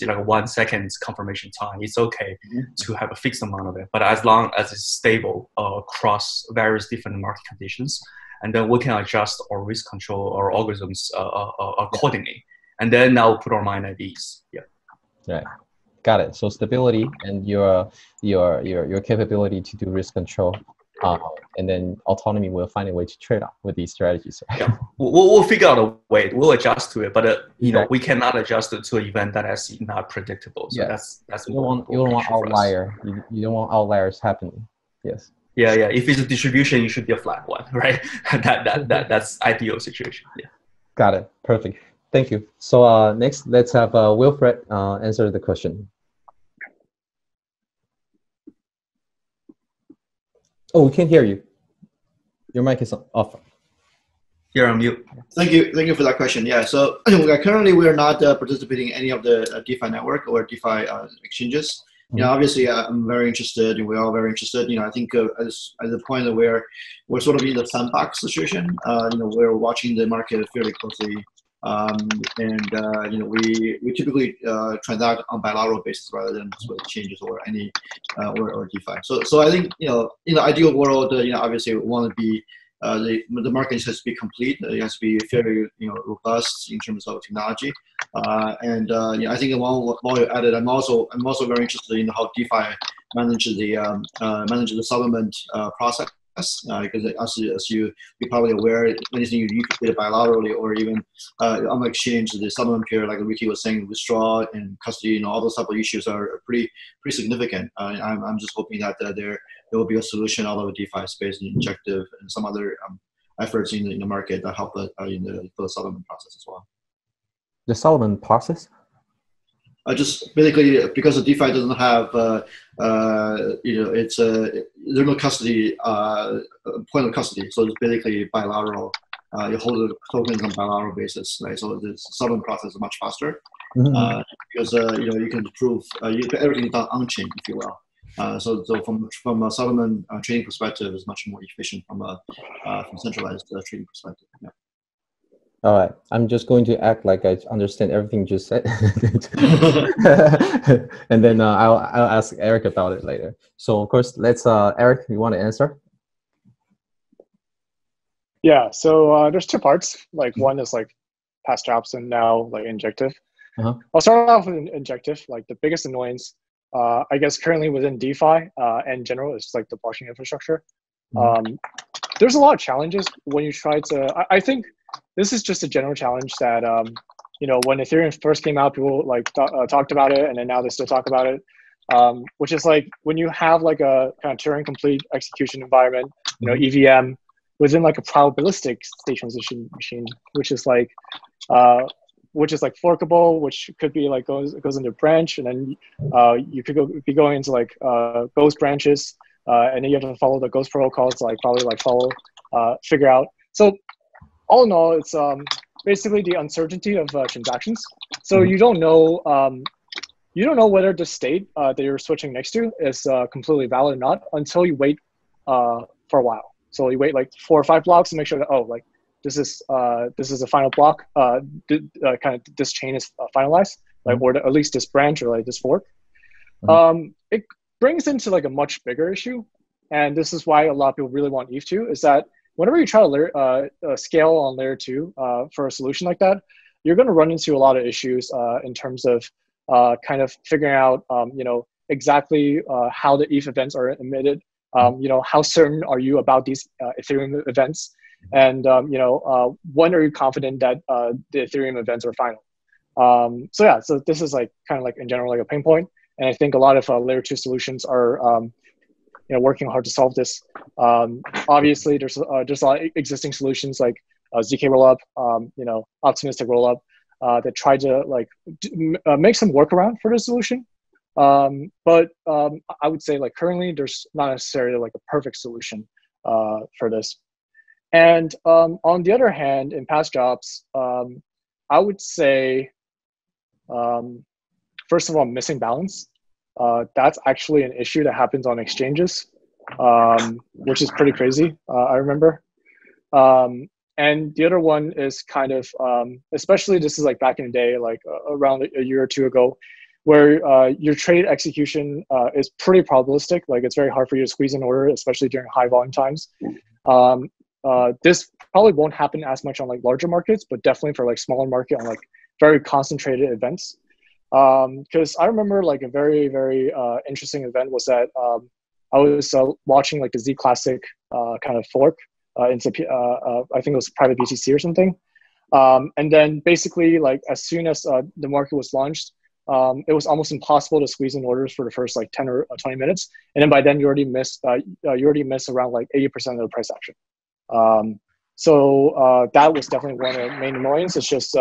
like 1 second confirmation time. It's okay to have a fixed amount of it, but as long as it's stable across various different market conditions, and then we can adjust our risk control or algorithms accordingly, and then now put our mind at ease. Yeah. Right. Got it. So stability and your capability to do risk control, and then autonomy will find a way to trade off with these strategies. Yeah, we'll figure out a way. We'll adjust to it, but we cannot adjust it to an event that is not predictable. So that's you don't want outlier. You don't want outliers happening. Yes. Yeah. If it's a distribution, it should be a flat one, right? That's ideal situation. Yeah. Got it. Perfect. Thank you. So next, let's have Wilfred answer the question. Oh, we can't hear you. Your mic is off. You're on mute. Thank you for that question. Yeah, so currently we are not participating in any of the DeFi network or DeFi exchanges. Obviously, I'm very interested, and we're all very interested. I think at the point that we're sort of in the sandbox situation. We're watching the market fairly closely. We typically transact on bilateral basis rather than split changes or any or DeFi. So I think in the ideal world, obviously we want to be the market has to be complete. It has to be very robust in terms of technology. I think while you're at it, I'm also very interested in how DeFi manages the settlement process. Because as you're probably aware, anything you create bilaterally or even on the exchange, the settlement period, like Ricky was saying, withdrawal and custody, all those type of issues are pretty significant. I'm just hoping that there will be a solution out of the DeFi space and Injective and some other efforts in the market that help in the settlement process as well. The settlement process? Just basically because the DeFi doesn't have, there's no custody, point of custody. So it's basically bilateral. You hold the tokens on bilateral basis, right? So the settlement process is much faster because you can prove everything is done on chain, if you will. So from a settlement trading perspective, is much more efficient from centralized trading perspective. Yeah. All right, I'm just going to act like I understand everything you just said, and then I'll ask Eric about it later. So of course, let's Eric, you want to answer? Yeah. So there's two parts. Like one is like past jobs and now like Injective. I'll start off with Injective. Like the biggest annoyance, I guess currently within DeFi in general is like the blockchain infrastructure. There's a lot of challenges when you try to. I think this is just a general challenge that when Ethereum first came out, people like talked about it, and then now they still talk about it. Which is like when you have like a kind of Turing complete execution environment, EVM within like a probabilistic state transition machine, which is like forkable, which could be like goes into branch, and then you could be going into like ghost branches, and then you have to follow the ghost protocols, figure out. So all in all, it's basically the uncertainty of transactions. So you don't know whether the state that you're switching next to is completely valid or not until you wait for a while. So you wait like 4 or 5 blocks to make sure that this is a final block. Kind of this chain is finalized, like or at least this branch or like this fork. It brings into like a much bigger issue, and this is why a lot of people really want ETH2 is that whenever you try to scale on layer 2 for a solution like that, you're going to run into a lot of issues in terms of kind of figuring out exactly how the ETH events are emitted. How certain are you about these Ethereum events, and when are you confident that the Ethereum events are final? So this is like kind of like in general like a pain point, and I think a lot of layer 2 solutions are working hard to solve this. Obviously, there's a lot of existing solutions like ZK Rollup, Optimistic Rollup that try to like make some workaround for the solution. But I would say like currently there's not necessarily like a perfect solution for this. And on the other hand, in past jobs, I would say first of all, missing balance. That's actually an issue that happens on exchanges, which is pretty crazy, I remember. And the other one is kind of, especially this is like back in the day, like around a year or two ago, where your trade execution is pretty probabilistic. Like it's very hard for you to squeeze an order, especially during high volume times. This probably won't happen as much on like larger markets, but definitely for like smaller market on like very concentrated events. Because I remember like a very, very interesting event was that I was watching like the Z Classic kind of fork into I think it was private BTC or something. And then basically like as soon as the market was launched, it was almost impossible to squeeze in orders for the first like 10 or 20 minutes. And then by then you already missed around like 80% of the price action. So that was definitely one of the main annoyances. It's just,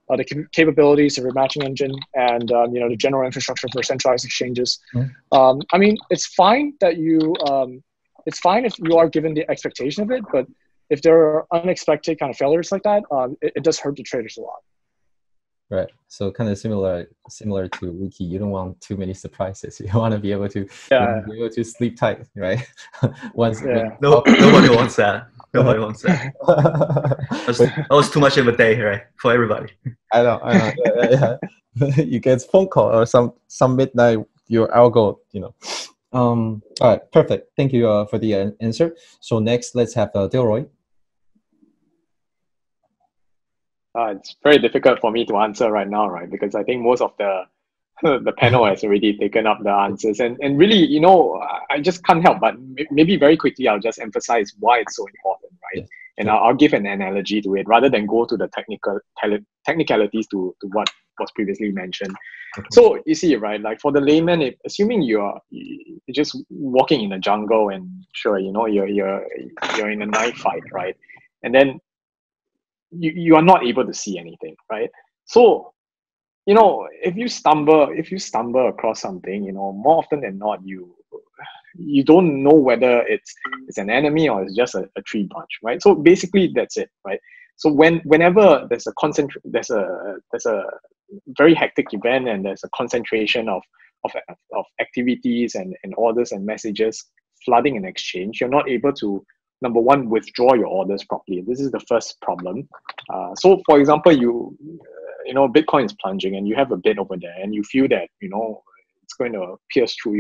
the capabilities of your matching engine and, the general infrastructure for centralized exchanges. I mean, it's fine that it's fine if you are given the expectation of it, but if there are unexpected kind of failures like that, it does hurt the traders a lot. Right. So kind of similar to Wiki. You don't want too many surprises. You want to be able to sleep tight, right? Nobody wants that. Nobody wants that. That was too much of a day, right, for everybody. I know. Yeah. You get a phone call or some midnight your algo. All right. Perfect. Thank you for the answer. So next, let's have Delroy. It's very difficult for me to answer right now, right? Because I think most of the panel has already taken up the answers, and really, I just can't help but maybe very quickly I'll just emphasize why it's so important, right? Yeah. And I'll give an analogy to it rather than go to the technicalities to what was previously mentioned. Okay. So you see, right? Like for the layman, assuming you're just walking in the jungle and sure, you're in a knife fight, right? And then you are not able to see anything, right? So, if you stumble across something, more often than not, you don't know whether it's an enemy or it's just a tree branch, right? So basically that's it, right? So whenever there's a very hectic event and there's a concentration of activities and orders and messages flooding an exchange, you're not able to, number one, withdraw your orders properly. This is the first problem. So for example, Bitcoin is plunging and you have a bid over there and you feel that, it's going to pierce through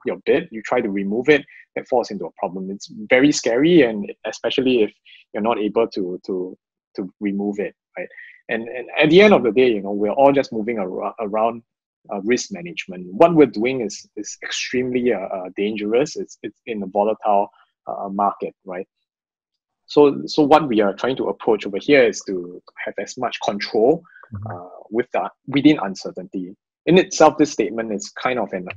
your bid. You try to remove it, that falls into a problem. It's very scary, and especially if you're not able to remove it, right? And at the end of the day, we're all just moving around risk management. What we're doing is extremely dangerous. It's in a volatile market, right? So what we are trying to approach over here is to have as much control within uncertainty. In itself, this statement is kind of an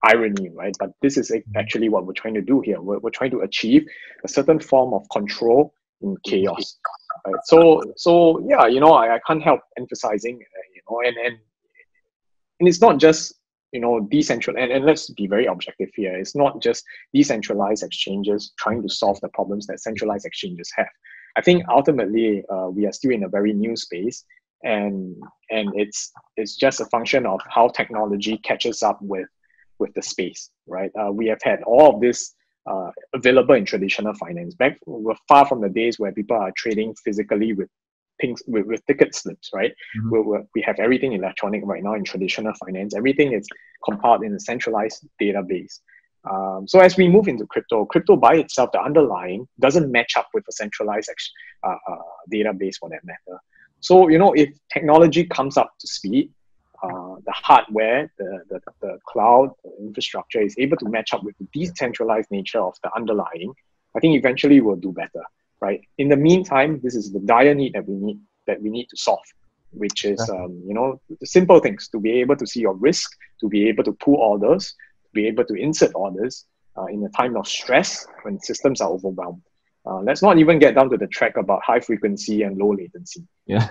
irony, right? But this is actually what we're trying to do here. We're trying to achieve a certain form of control in chaos. Right? So yeah, I can't help emphasizing, and it's not just decentralized, and let's be very objective here. It's not just decentralized exchanges trying to solve the problems that centralized exchanges have. I think ultimately we are still in a very new space, and it's just a function of how technology catches up with the space, right? We have had all of this available in traditional finance. We're far from the days where people are trading physically with things with ticket slips, right? We have everything electronic right now in traditional finance. Everything is compiled in a centralized database. So as we move into crypto by itself, the underlying doesn't match up with a centralized database for that matter. So, if technology comes up to speed, the hardware, the cloud, the infrastructure is able to match up with the decentralized nature of the underlying, I think eventually we'll do better, right? In the meantime, this is the dire need that we need to solve, which is, the simple things: to be able to see your risk, to be able to pull orders, to be able to insert orders in a time of stress when systems are overwhelmed. Let's not even get down to the track about high frequency and low latency. Yeah.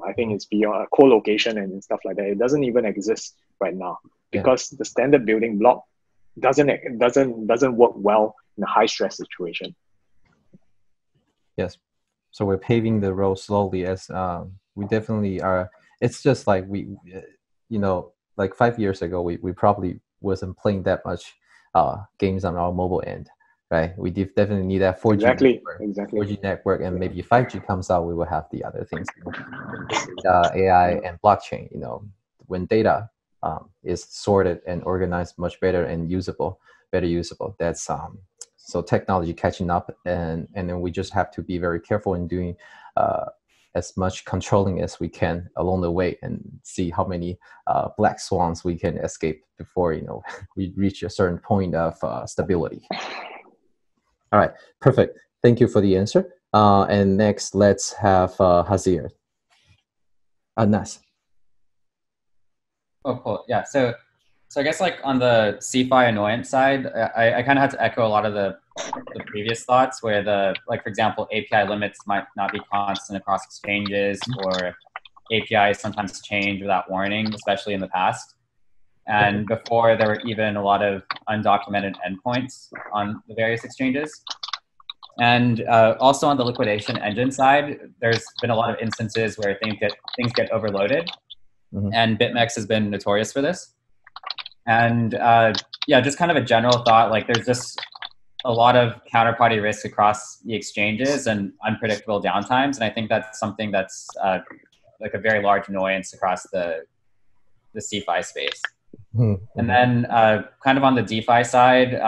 I think it's beyond co-location and stuff like that. It doesn't even exist right now because the standard building block doesn't work well in a high stress situation. Yes. So we're paving the road slowly as we definitely are. It's just like we, like 5 years ago, we probably wasn't playing that much games on our mobile end. Right, we definitely need that 4G network, 4G network, and maybe 5G comes out, we will have the other things, AI and blockchain. When data is sorted and organized much better and better usable. That's so technology catching up, and then we just have to be very careful in doing as much controlling as we can along the way, and see how many black swans we can escape before we reach a certain point of stability. All right, perfect. Thank you for the answer. And next, let's have Hazir. Nas. Oh, cool. Yeah. So I guess like on the CeFi annoyance side, I kind of had to echo a lot of the previous thoughts where for example, API limits might not be constant across exchanges, or APIs sometimes change without warning, especially in the past. And before, there were even a lot of undocumented endpoints on the various exchanges. And also on the liquidation engine side, there's been a lot of instances where things get overloaded. And BitMEX has been notorious for this. And just kind of a general thought, like there's just a lot of counterparty risk across the exchanges and unpredictable downtimes. And I think that's something that's like a very large annoyance across the CeFi space. And then kind of on the DeFi side,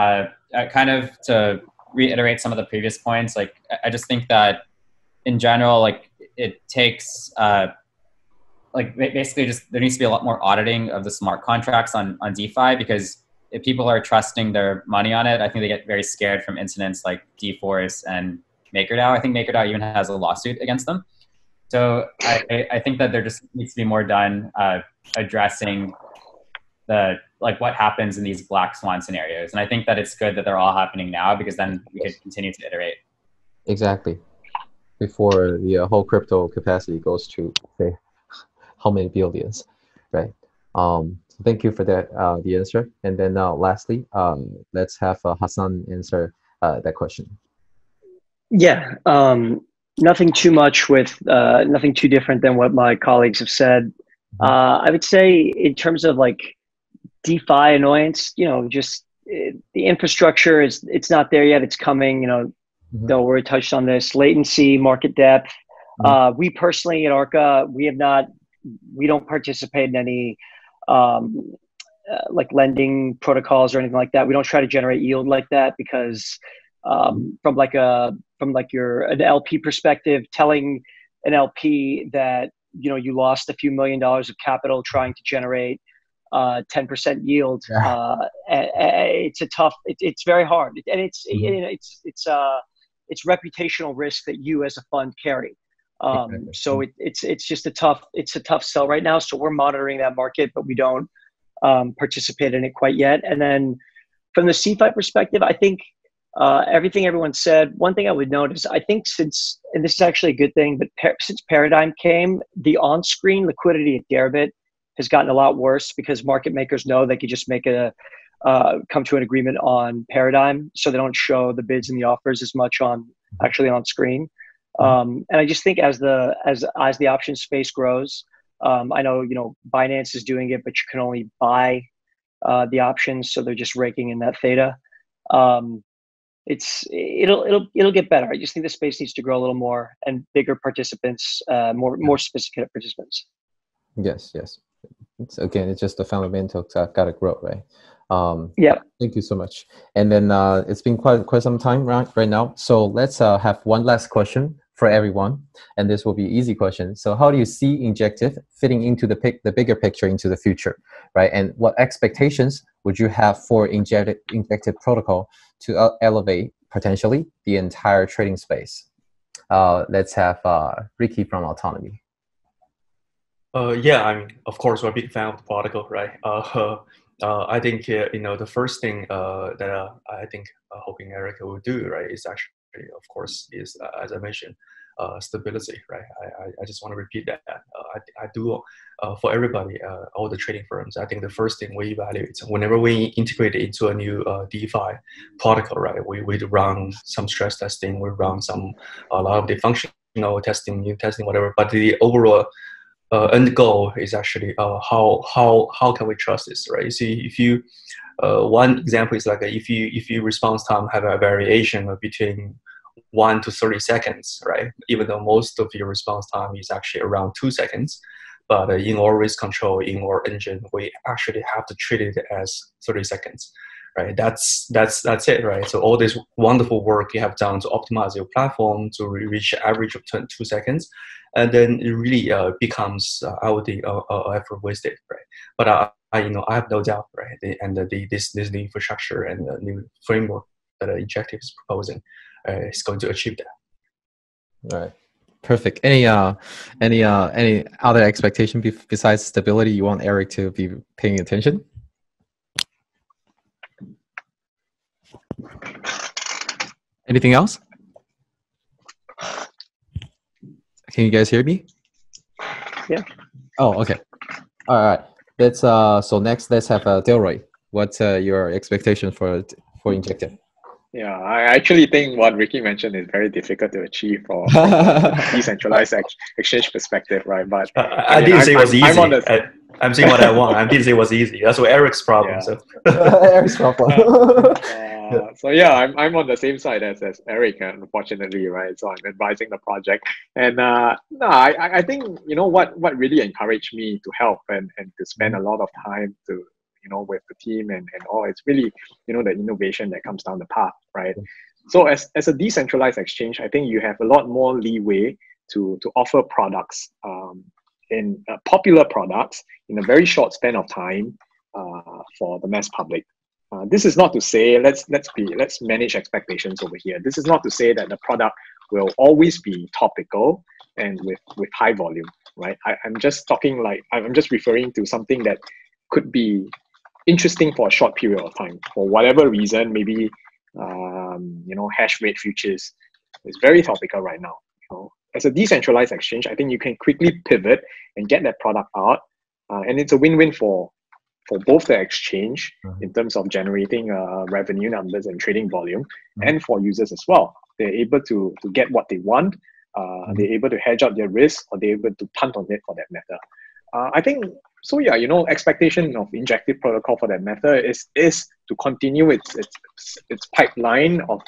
kind of to reiterate some of the previous points, like I just think that in general, like it takes basically just there needs to be a lot more auditing of the smart contracts on DeFi, because if people are trusting their money on it, I think they get very scared from incidents like DeForce and MakerDAO. I think MakerDAO even has a lawsuit against them. So I think that there just needs to be more done addressing what happens in these black swan scenarios. And I think that it's good that they're all happening now, because then we could continue to iterate. Exactly. Before the whole crypto capacity goes to, say, how many billions, right? Thank you for that, the answer. And then lastly, let's have Hassan answer that question. Yeah, nothing too much nothing too different than what my colleagues have said. I would say in terms of like DeFi annoyance, just the infrastructure it's not there yet. It's coming, though we touched on this, latency, market depth. We personally at Arca, we don't participate in any like lending protocols or anything like that. We don't try to generate yield like that, because from an LP perspective, telling an LP that you lost a few $1 million of capital trying to generate 10% yield, it's very hard, and it's reputational risk that you as a fund carry. So it's just a tough sell right now. So we're monitoring that market, but we don't participate in it quite yet. And then from the CeFi perspective, I think everything everyone said. One thing I would note is I think and this is actually a good thing, but since Paradigm came, the on-screen liquidity at Deribit has gotten a lot worse, because market makers know they could just come to an agreement on Paradigm, so they don't show the bids and the offers as much on screen. And I just think as the option space grows, I know Binance is doing it, but you can only buy the options, so they're just raking in that theta. it'll get better. I just think the space needs to grow a little more and bigger participants, more sophisticated participants. Yes, yes. It's just the fundamentals gotta grow, right? Yeah. Thank you so much. And then it's been quite some time right now. So let's have one last question for everyone, and this will be an easy question. So how do you see Injective fitting into the bigger picture into the future, right? And what expectations would you have for Injective protocol to elevate potentially the entire trading space? Let's have Ricky from Autonomy. Yeah, I mean, of course, we're a big fan of the protocol, right? I think the first thing that I think hoping Erica will do, right, is actually, of course, is as I mentioned, stability, right? I just want to repeat that. I do for everybody, all the trading firms. I think the first thing we evaluate whenever we integrate it into a new DeFi protocol, right? We run some stress testing, we run a lot of the functional testing, new testing, whatever. But the overall end goal is actually how can we trust this, right? You see, if you one example is like if you response time have a variation of between 1 to 30 seconds, right? Even though most of your response time is actually around 2 seconds, but in our risk control, in our engine, we actually have to treat it as 30 seconds, right? That's it, right? So all this wonderful work you have done to optimize your platform to reach an average of 2 seconds, and then it really becomes, I would think, effort wasted, right? But I have no doubt, right? This new infrastructure and the new framework that Injective is proposing is going to achieve that. All right, perfect. Any other expectation besides stability you want Eric to be paying attention? Anything else? Can you guys hear me? Yeah. Oh, okay. All right. Let's so next let's have Delroy. What's your expectation for Injective? Yeah, I actually think what Ricky mentioned is very difficult to achieve from a decentralized exchange perspective, right? But I didn't say it was easy. I'm saying what I want. I didn't say it was easy. That's what Eric's problem. Yeah. So Eric's problem. So yeah, I'm on the same side as Eric, unfortunately, right? So I'm advising the project, and no, I think what really encouraged me to help and to spend a lot of time to with the team and all. It's really the innovation that comes down the path, right? So as a decentralized exchange, I think you have a lot more leeway to offer products in popular products in a very short span of time for the mass public. This is not to say let's manage expectations over here. This is not to say that the product will always be topical and with high volume, right? I'm just talking I'm just referring to something that could be interesting for a short period of time for whatever reason. Maybe hash rate futures is very topical right now. As a decentralized exchange, I think you can quickly pivot and get that product out, and it's a win-win for both the exchange in terms of generating revenue numbers and trading volume, and for users as well. They're able to get what they want. They're able to hedge out their risk, or they're able to punt on it for that matter. I think so. Yeah, expectation of Injective protocol for that matter is to continue its pipeline of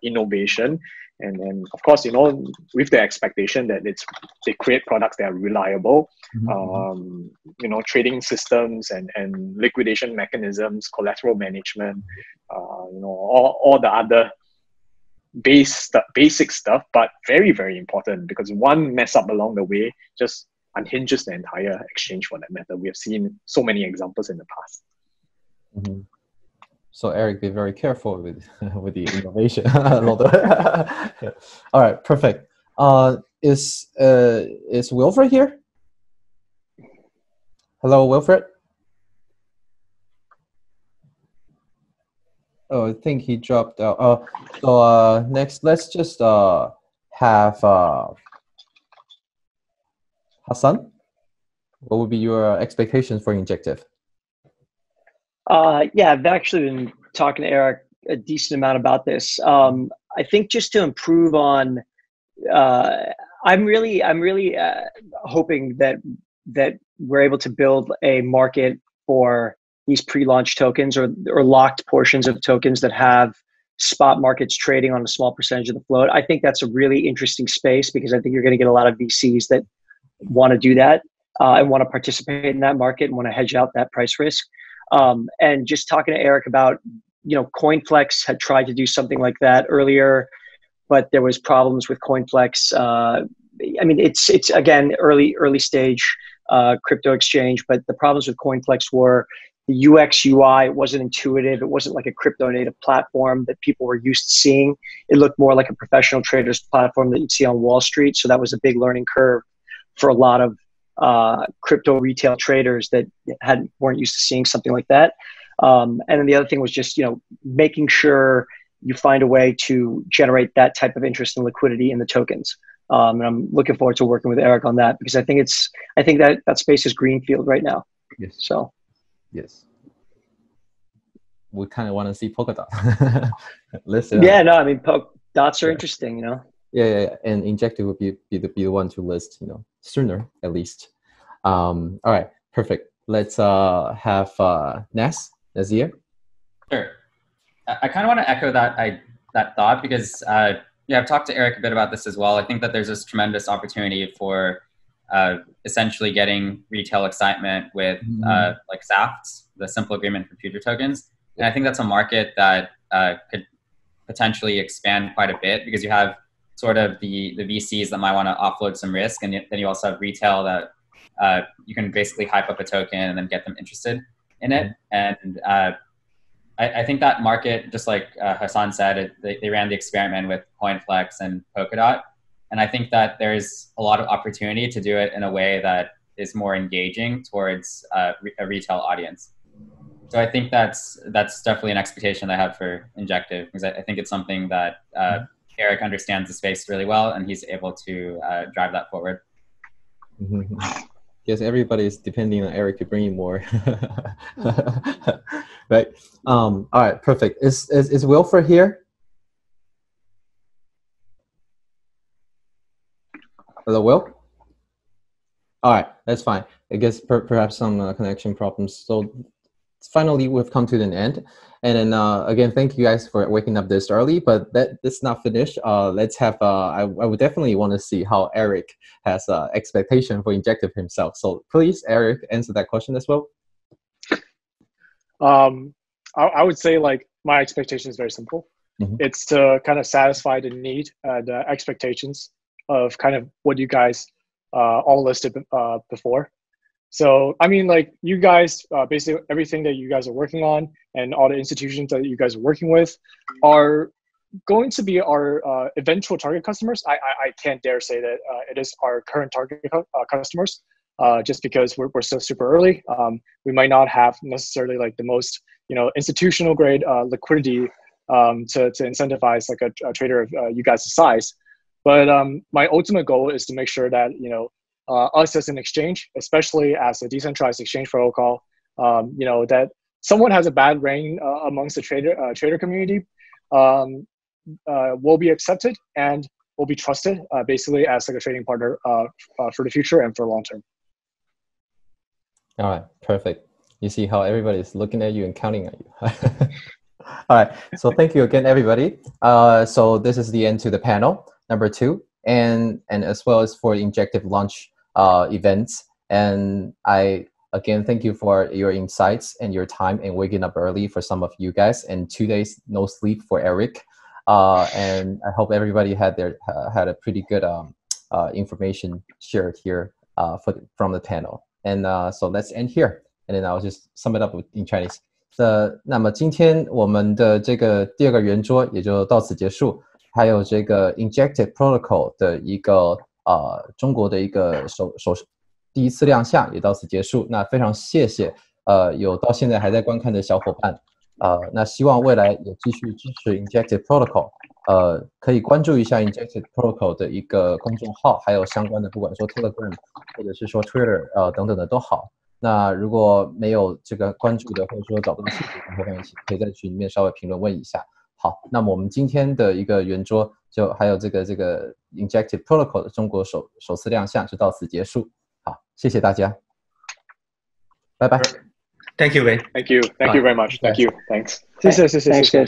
innovation, and then of course with the expectation that they create products that are reliable, trading systems and liquidation mechanisms, collateral management, all the other basic stuff, but very, very important, because one mess up along the way just unhinges the entire exchange for that matter. We have seen so many examples in the past. So Eric, be very careful with the innovation. All right, perfect. Is Wilfred here? Hello, Wilfred. Oh, I think he dropped out. So next, let's just have Hassan. What would be your expectations for Injective? Yeah, I've actually been talking to Eric a decent amount about this. I think just to improve on, I'm really hoping that we're able to build a market for these pre-launch tokens or locked portions of tokens that have spot markets trading on a small percentage of the float. I think that's a really interesting space because I think you're going to get a lot of VCs that want to do that and want to participate in that market and want to hedge out that price risk. And just talking to Eric about, CoinFlex had tried to do something like that earlier, but there was problems with CoinFlex. It's again early stage crypto exchange, but the problems with CoinFlex were the UX UI wasn't intuitive. It wasn't like a crypto native platform that people were used to seeing. It looked more like a professional trader's platform that you'd see on Wall Street. So that was a big learning curve for a lot of crypto retail traders that weren't used to seeing something like that. And then the other thing was just, making sure you find a way to generate that type of interest and liquidity in the tokens. And I'm looking forward to working with Eric on that because I think that space is greenfield right now. Yes. So. Yes. We kind of want to see polka dot. Listen. Yeah, no, dots are interesting, Yeah, and Injective would be the one to list, sooner at least. All right, perfect. Let's have Nazir. Sure. I kind of want to echo that thought because I've talked to Eric a bit about this as well. I think that there's this tremendous opportunity for essentially getting retail excitement with like SAFTs, the simple agreement for future tokens. And I think that's a market that could potentially expand quite a bit because you have sort of the VCs that might want to offload some risk. And then you also have retail that you can basically hype up a token and then get them interested in it. And I think that market, just like Hassan said, they ran the experiment with CoinFlex and Polkadot. And I think that there's a lot of opportunity to do it in a way that is more engaging towards a retail audience. So I think that's definitely an expectation I have for Injective because I think it's something that Eric understands the space really well and he's able to drive that forward. Yes, everybody is depending on Eric to bring in more. Right. All right, perfect. Is Wilfred here? Hello, Will? All right, that's fine. I guess perhaps some connection problems. So finally, we've come to an end. And then again, thank you guys for waking up this early, but that's not finished. Let's have, I would definitely want to see how Eric has expectation for Injective himself. So please, Eric, answer that question as well. I would say like my expectation is very simple. It's to kind of satisfy the need, the expectations of kind of what you guys all listed before. So, like you guys, basically everything that you guys are working on and all the institutions that you guys are working with are going to be our eventual target customers. I can't dare say that it is our current target customers just because we're still super early. We might not have necessarily like the most, institutional grade liquidity to incentivize like a trader of you guys' size. But my ultimate goal is to make sure that, us as an exchange, especially as a decentralized exchange protocol, that someone has a bad reign amongst the trader community will be accepted and will be trusted basically as like a trading partner for the future and for long term. All right, perfect. You see how everybody is looking at you and counting on you. All right, so thank you again, everybody. So this is the end to the panel number 2, and as well as for Injective launch events. And I again thank you for your insights and your time and waking up early for some of you guys, and 2 days no sleep for Eric. And I hope everybody had a pretty good information shared here from the panel. And so let's end here, and then I'll just sum it up in Chinese. 那么今天我们的这个第2个圆桌也就到此结束，还有这个 Injective Protocol 的一个中国的一个第一次亮相也到此结束。那非常谢谢有到现在还在观看的小伙伴，那希望未来也继续支持 Injective Protocol， 可以关注一下 Injective Protocol 的一个公众号，还有相关的不管说 Telegram 或者是说 Twitter 等等的都好。那如果没有这个关注的，或者说找不到细节的伙伴，可以在群里面稍微评论问一下。好，那么我们今天的一个圆桌就还有这个 Injective Protocol 的中国首次亮相就到此结束。好，谢谢大家，拜拜。Thank you, Wei. Thank you very much. Thank you. Thanks. 谢谢。